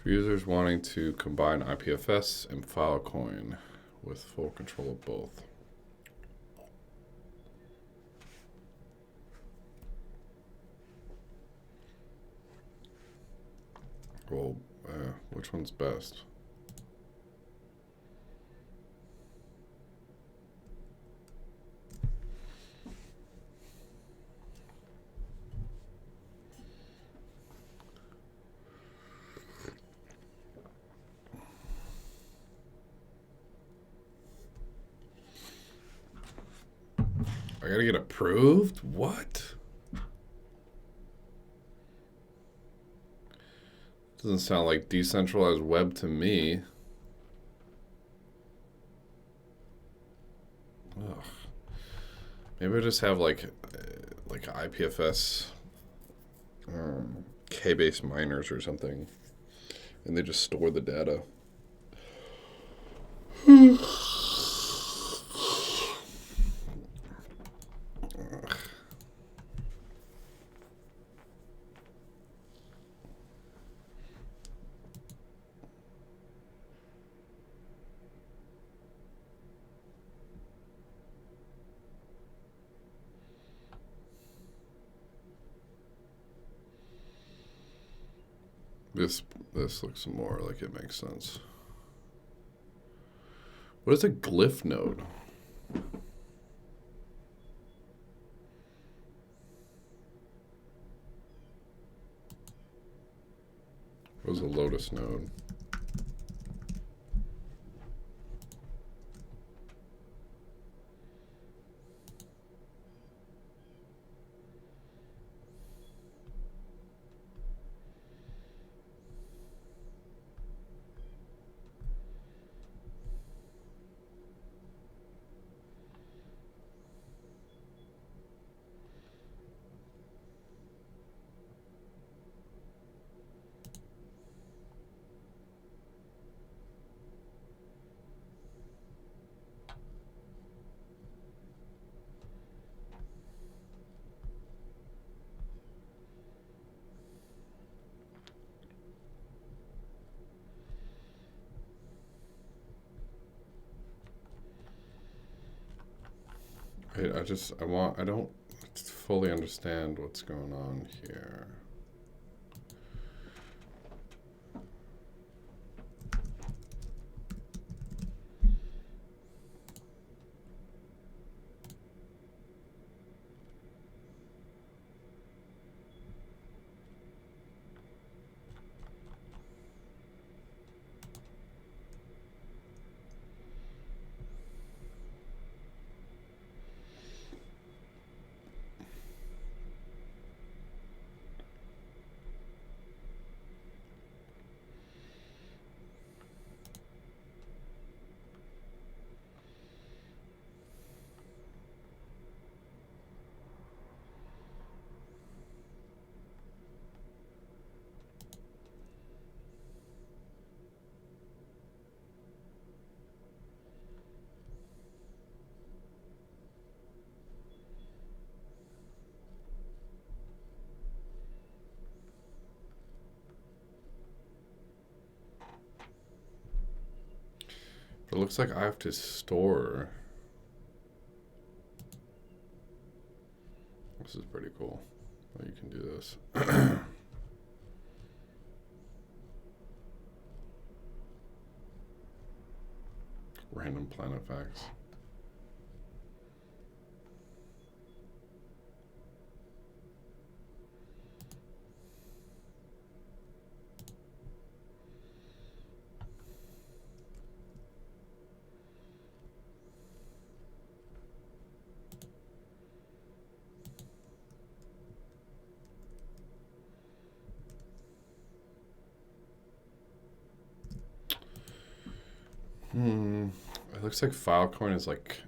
For users wanting to combine IPFS and Filecoin with full control of both. Well, which one's best? I gotta get approved? What? Doesn't sound like decentralized web to me. Ugh. Maybe I just have like IPFS K-based miners or something, and they just store the data. This looks more like it makes sense. What is a glyph node? What is a lotus node? I don't fully understand what's going on here. It looks like I have to store. This is pretty cool. Oh, you can do this. Random planet facts. It looks like Filecoin is like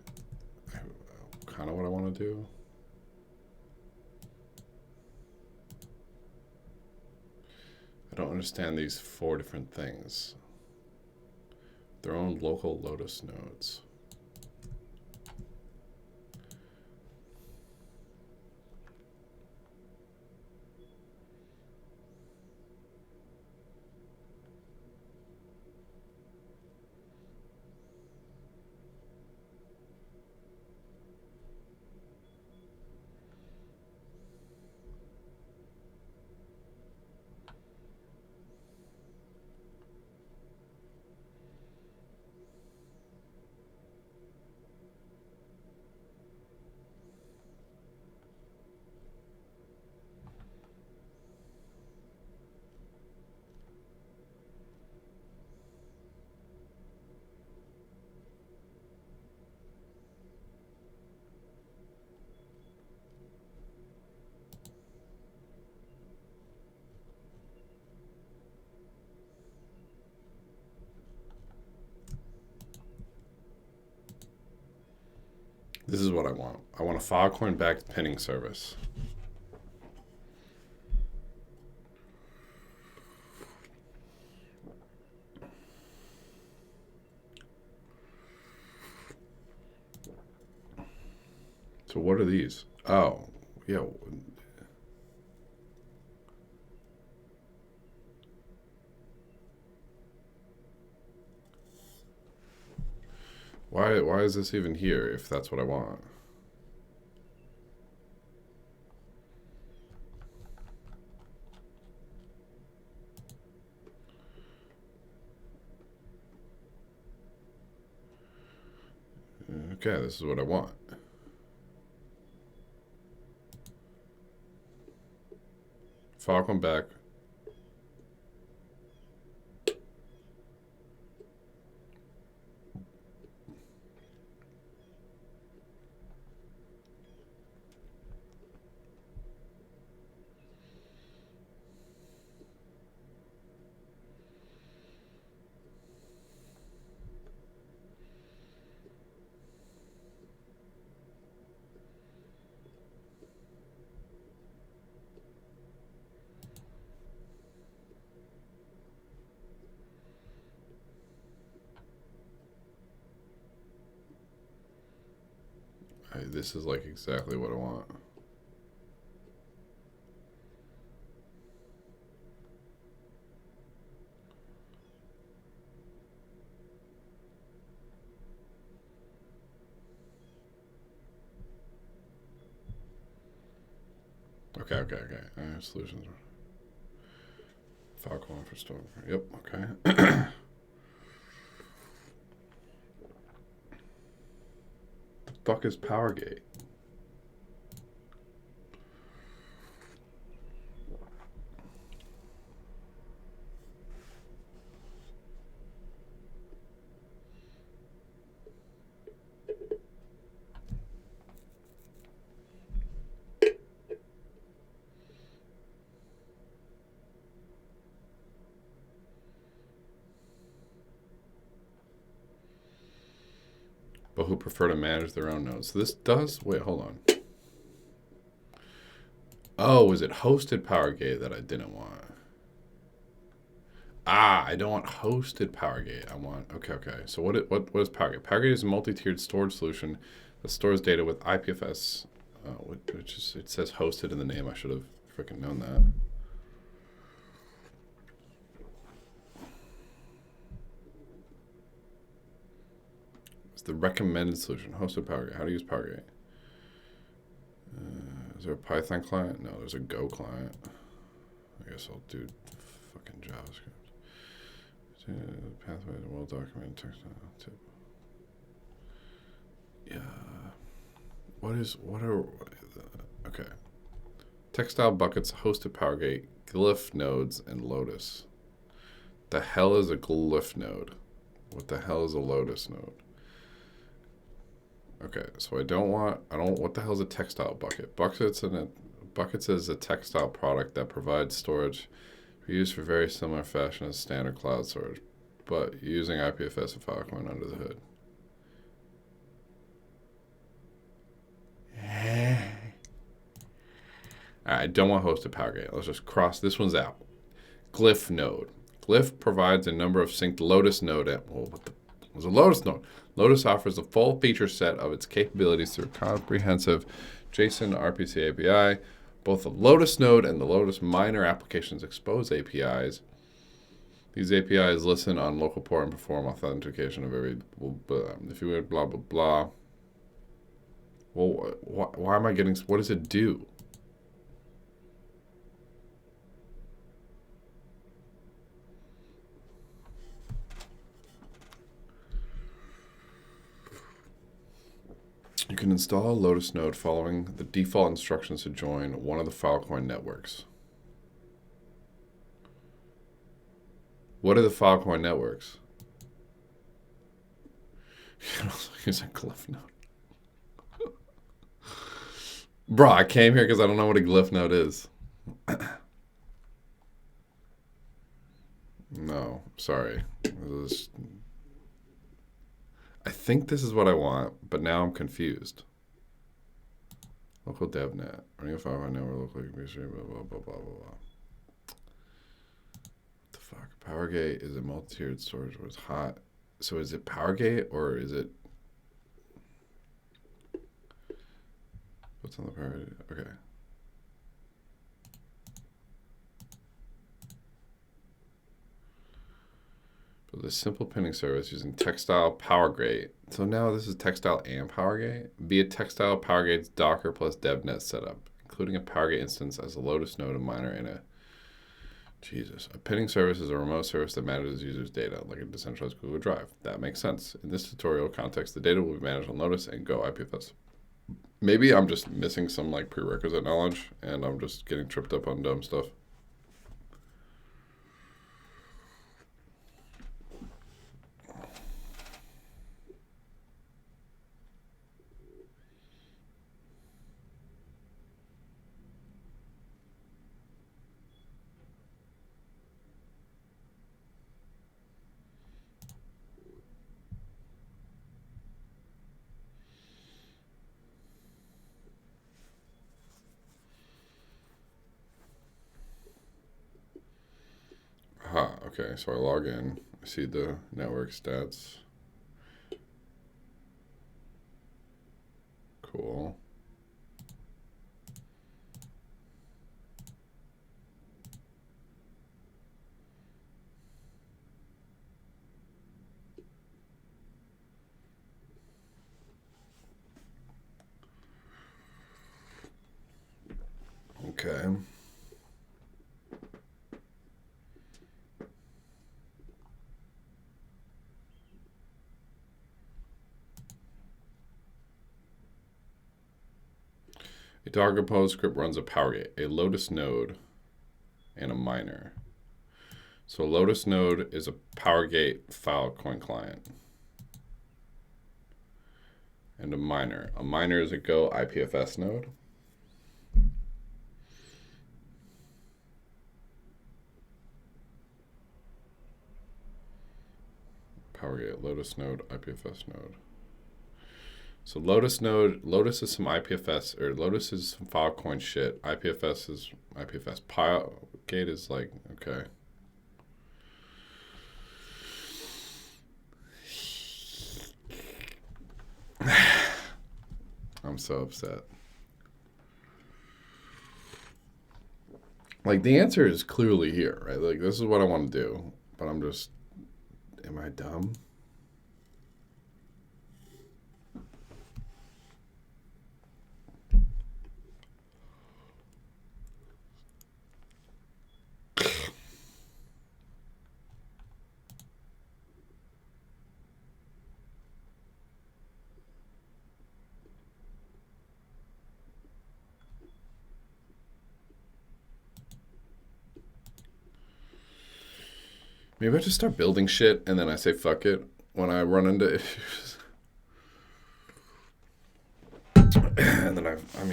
kind of what I want to do. I don't understand these 4 different things. Their own local Lotus nodes. This is what I want. I want a Filecoin backed pinning service. So what are these? Oh, yeah. Why is this even here if that's what I want? Okay, this is what I want. Filecoin back. This is like exactly what I want. Okay. Solutions. Filecoin for store. Yep. Okay. The fuck is Powergate? But who prefer to manage their own nodes. So this does, wait, hold on. Oh, is it hosted Powergate that I didn't want? I don't want hosted Powergate. I want, okay. So what is Powergate? Powergate is a multi-tiered storage solution that stores data with IPFS, which is, it says hosted in the name. I should have freaking known that. It's the recommended solution. Hosted Powergate. How to use Powergate? Is there a Python client? No, there's a Go client. I guess I'll do fucking JavaScript. Pathway to well-documented text tip. Yeah. Okay. Textile buckets, hosted Powergate, glyph nodes, and Lotus. The hell is a glyph node? What the hell is a Lotus node? Okay, so what the hell is a textile bucket? Buckets is a textile product that provides storage used for very similar fashion as standard cloud storage but using IPFS and Filecoin under the hood. I don't want hosted PowerGate. Let's just cross this one's out. Glyph node. Glyph provides a number of synced Lotus node. What was a Lotus node? Lotus offers the full feature set of its capabilities through a comprehensive JSON RPC API. Both the Lotus node and the Lotus miner applications expose APIs. These APIs listen on local port and perform authentication of every. If you would blah blah blah. Well, why am I getting? What does it do? You can install a Lotus node following the default instructions to join one of the Filecoin networks. What are the Filecoin networks? You can also use a glyph node. Bro, I came here because I don't know what a glyph node is. No, sorry. I think this is what I want, but now I'm confused. Local DevNet. Running a Filecoin network, local computer, blah, blah, blah, blah, blah, blah. What the fuck? PowerGate is a multi-tiered storage where it's hot. So is it PowerGate or is it... What's on the PowerGate? Okay. But the simple pinning service using Textile PowerGate. So now this is Textile and PowerGate. Via Textile PowerGate's Docker plus DevNet setup, including a PowerGate instance as a Lotus node, a miner, and a... Jesus. A pinning service is a remote service that manages users' data, like a decentralized Google Drive. That makes sense. In this tutorial context, the data will be managed on Lotus and Go IPFS. Maybe I'm just missing some like prerequisite knowledge, and I'm just getting tripped up on dumb stuff. Okay, so I log in, I see the network stats. Cool. Okay. A Docker Compose script runs a PowerGate, a Lotus node, and a miner. So a Lotus node is a PowerGate Filecoin client. And a miner. A miner is a Go IPFS node. PowerGate, Lotus node, IPFS node. So Lotus node, Lotus is some IPFS, or Lotus is some Filecoin shit. IPFS is IPFS. PowerGate is like, okay. I'm so upset. Like, the answer is clearly here, right? Like, this is what I want to do, but I'm just, am I dumb? Maybe I just start building shit and then I say fuck it when I run into issues. And then I'm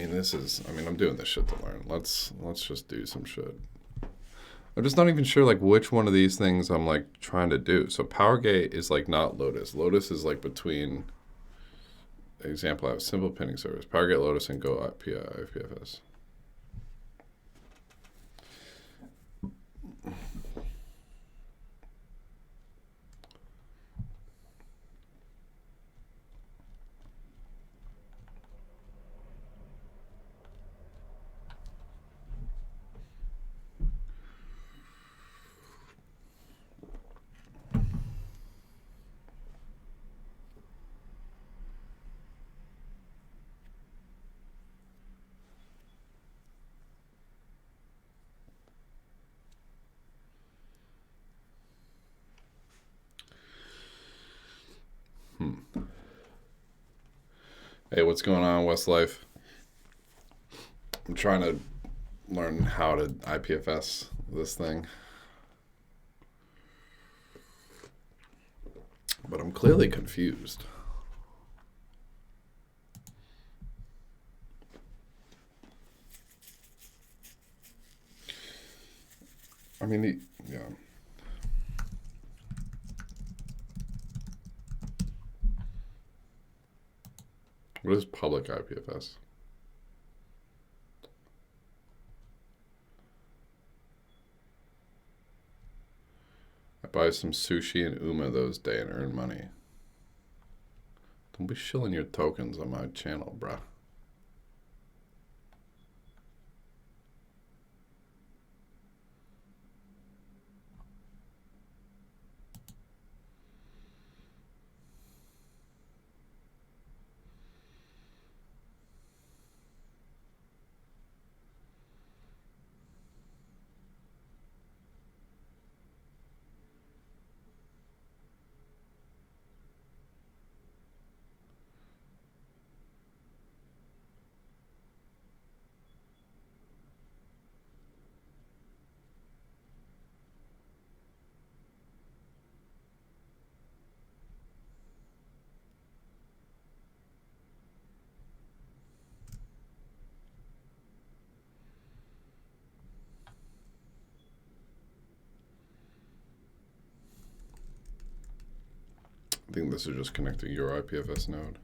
doing this shit to learn. Let's just do some shit. I'm just not even sure like which one of these things I'm like trying to do. So PowerGate is like not Lotus. Lotus is like between. Example, I have simple pinning service. PowerGate, Lotus, and Go IPFS. Hey, what's going on, Westlife? I'm trying to learn how to IPFS this thing. But I'm clearly confused. I mean, yeah. What is public IPFS? I buy some sushi and Uma those day and earn money. Don't be shilling your tokens on my channel, bruh. I think this is just connecting your IPFS node.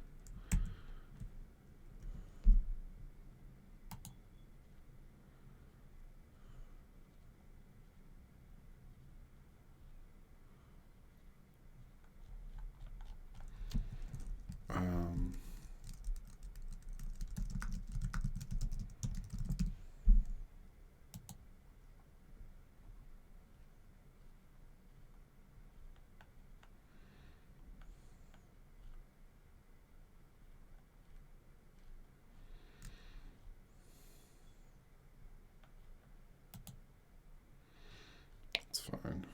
It's fine.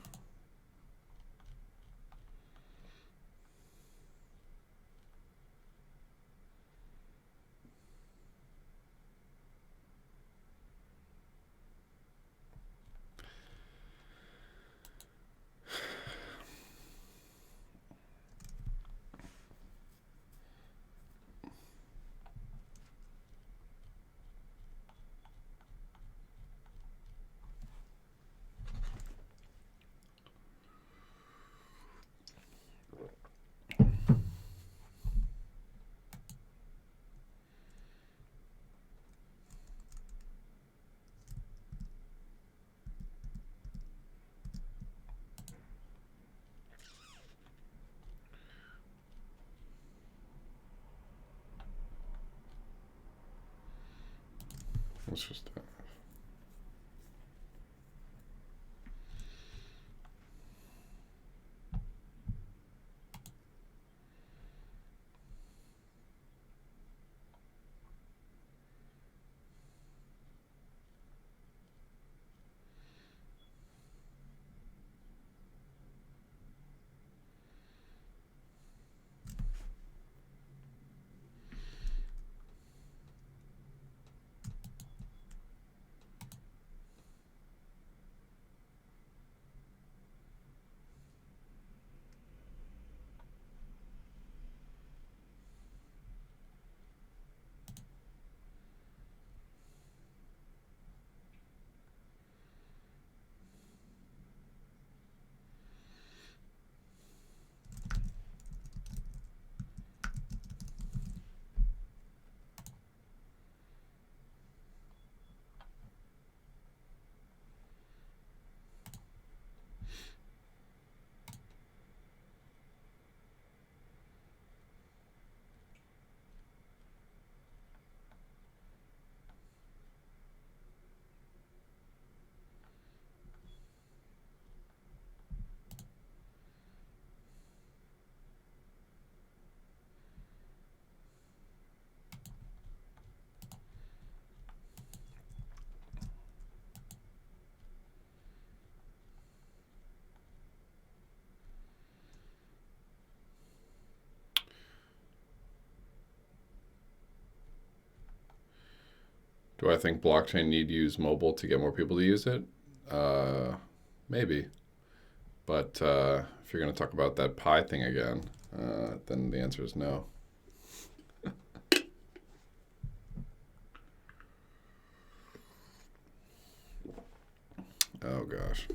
Let's just Do I think blockchain need to use mobile to get more people to use it? Maybe. But if you're going to talk about that Pi thing again, then the answer is no. Oh, gosh.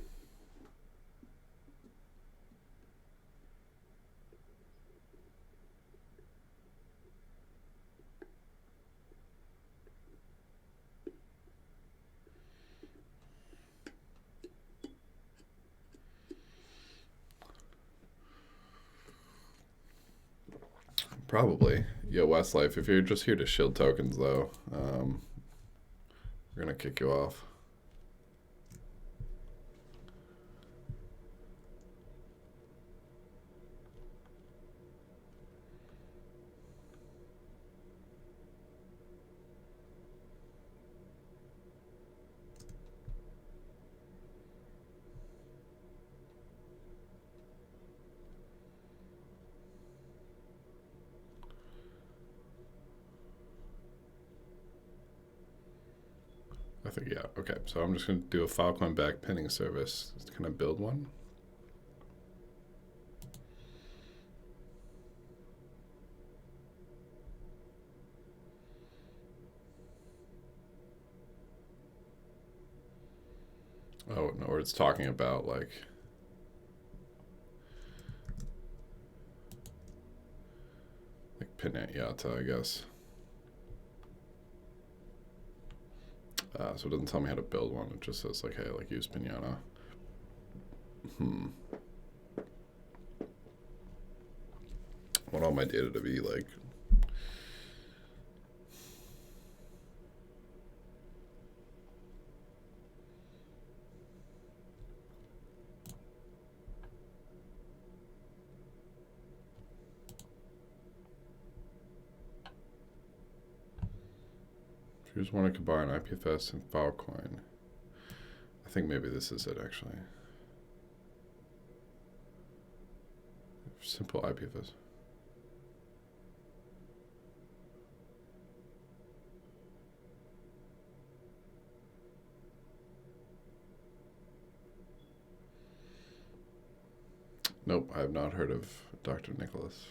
Probably. Yo, Westlife, if you're just here to shield tokens, though, we're going to kick you off. I think, yeah. Okay, so I'm just going to do a Filecoin back pinning service. Can I build one? Oh, no, or it's talking about, like... Pinayata, I guess. So it doesn't tell me how to build one. It just says, like, hey, like, use Pinata. I want all my data to be, like... If you just want to combine IPFS and Filecoin, I think maybe this is it, actually. Simple IPFS. Nope, I have not heard of Dr. Nicholas.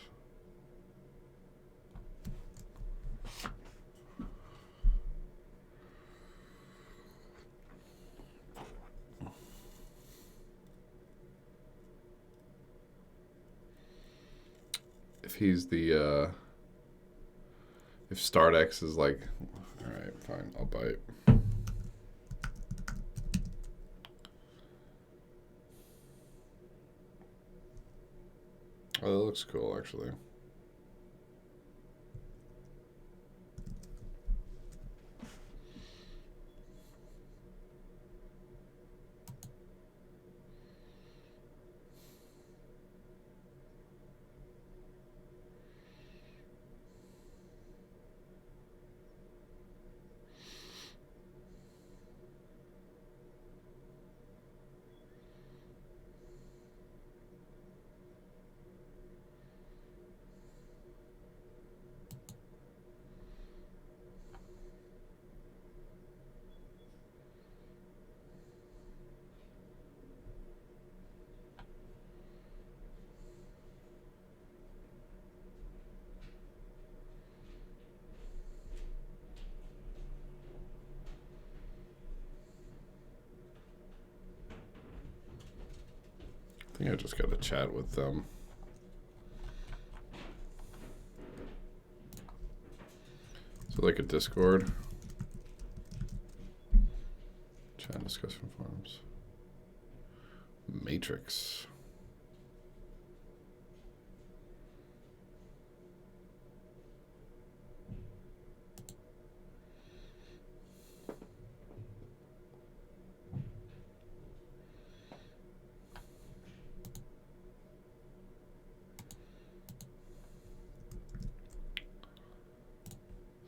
If he's the, if StartX is like, all right, fine, I'll bite. Oh, that looks cool, actually. I think I just got to chat with them. So like a Discord. Chat and discussion forums. Matrix.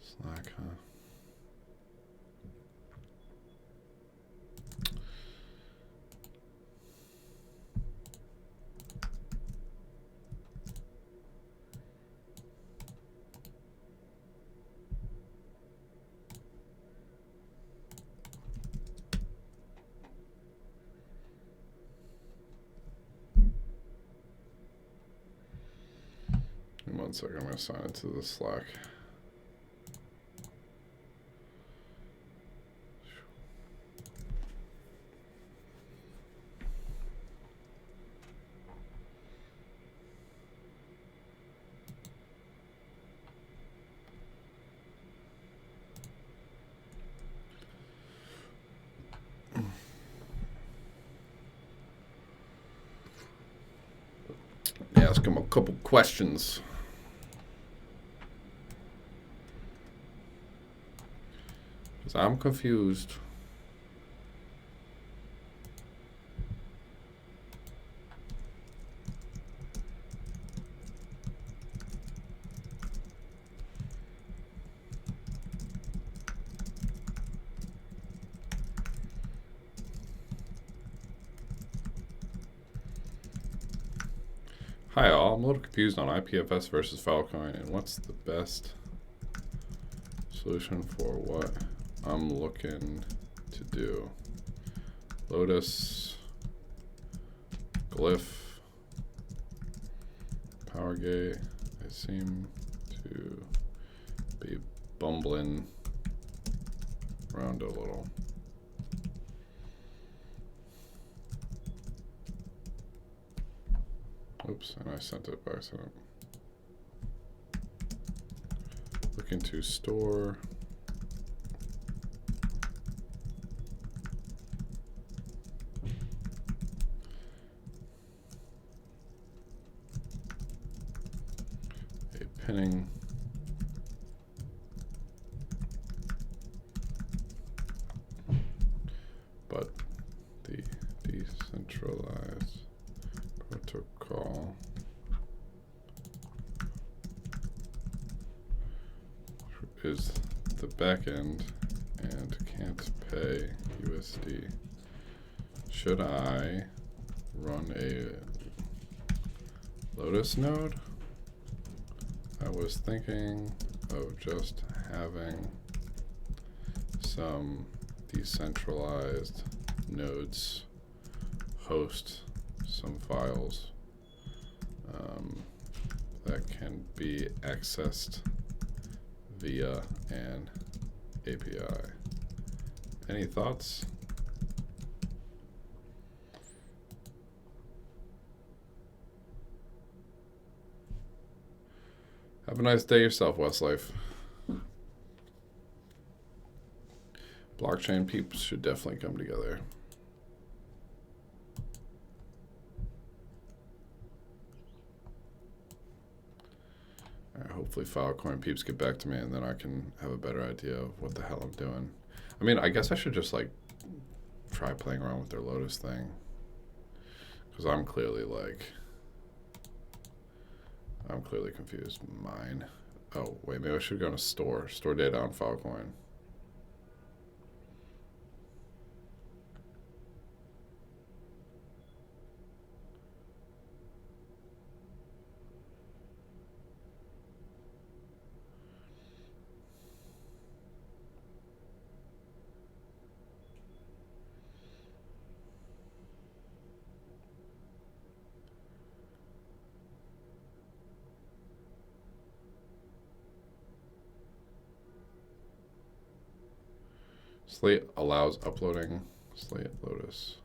Slack, huh? second, I'm going to sign into the Slack. Ask him a couple questions. Because I'm confused. Hi all, I'm a little confused on IPFS versus Filecoin and what's the best solution for what I'm looking to do. Lotus, Glyph, Powergate, I seem to be bumbling around a little. Oops, and I sent it by accident. Looking to store. A pinning. But the decentralized protocol is the backend and can't pay USD. Should I run a Lotus node? I was thinking of just having some decentralized nodes host some files that can be accessed via an API. Any thoughts? Have a nice day yourself, Westlife. Blockchain peeps should definitely come together. Hopefully Filecoin peeps get back to me and then I can have a better idea of what the hell I'm doing. I mean, I guess I should just like try playing around with their Lotus thing. Because I'm clearly confused. Mine. Oh, wait, maybe I should go to store data on Filecoin. Slate allows uploading Slate Lotus.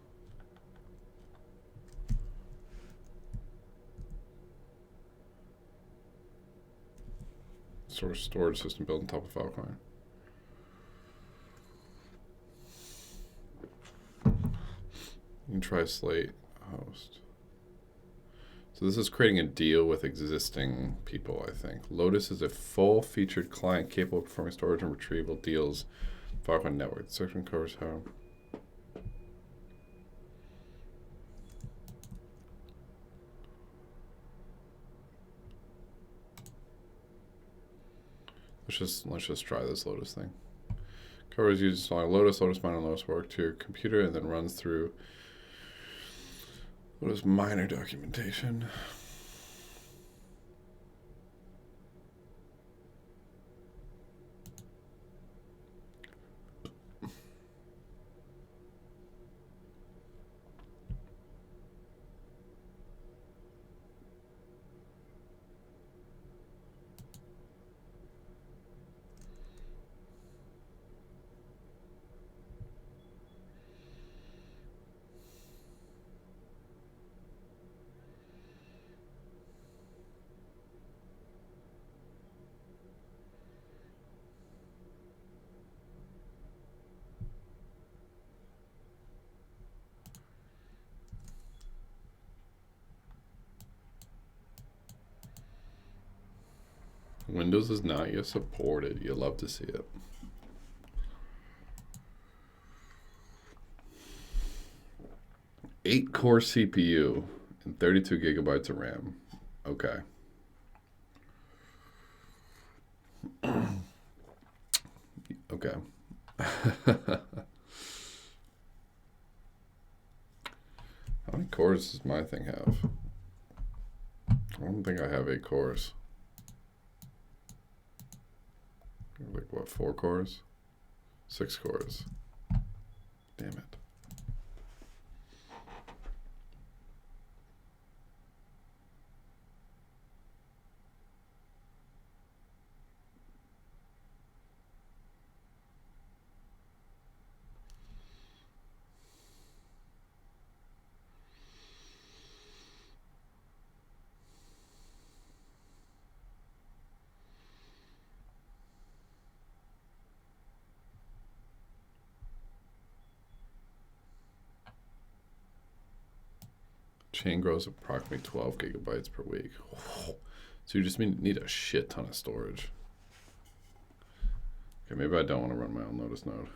Source storage system built on top of Filecoin. You can try Slate host. So this is creating a deal with existing people, I think. Lotus is a full-featured client capable of performing storage and retrieval deals. Filecoin network. The section covers how. Let's just try this Lotus thing. Covers use installing Lotus miner, and Lotus work to your computer, and then runs through Lotus miner documentation. Windows is not yet supported. You love to see it. Eight-core CPU and 32 gigabytes of RAM. Okay. Okay. How many cores does my thing have? I don't think I have 8 cores. Like what, 4 cores? 6 cores. Damn it. Chain grows approximately 12 gigabytes per week. Oh, so you just need a shit ton of storage. Okay, maybe I don't want to run my own Lotus node.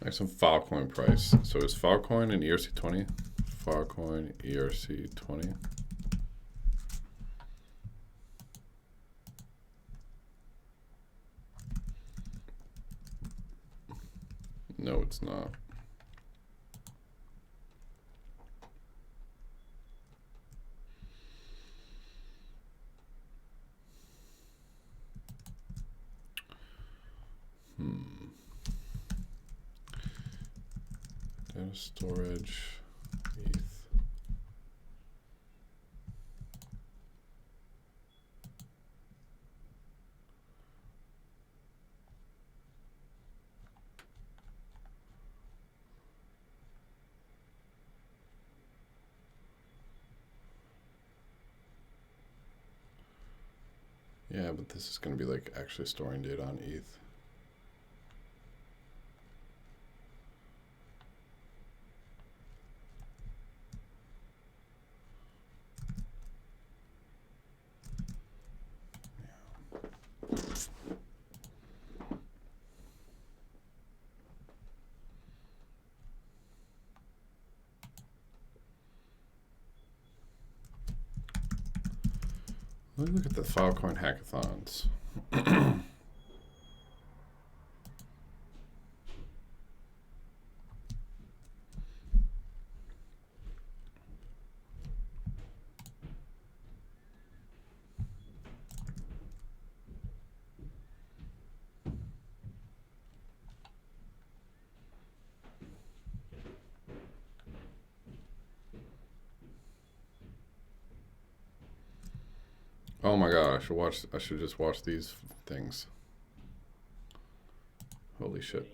Next on Filecoin price. So is Filecoin and ERC20? Filecoin, ERC20. No, it's not. Data storage, ETH. Yeah, but this is going to be like actually storing data on ETH. Let me look at the Filecoin hackathons. Oh my god, I should just watch these things. Holy shit.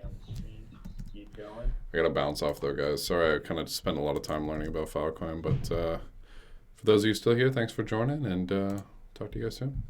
Keep going. I gotta bounce off though, guys. Sorry, I kind of spent a lot of time learning about Filecoin, but for those of you still here, thanks for joining, and talk to you guys soon.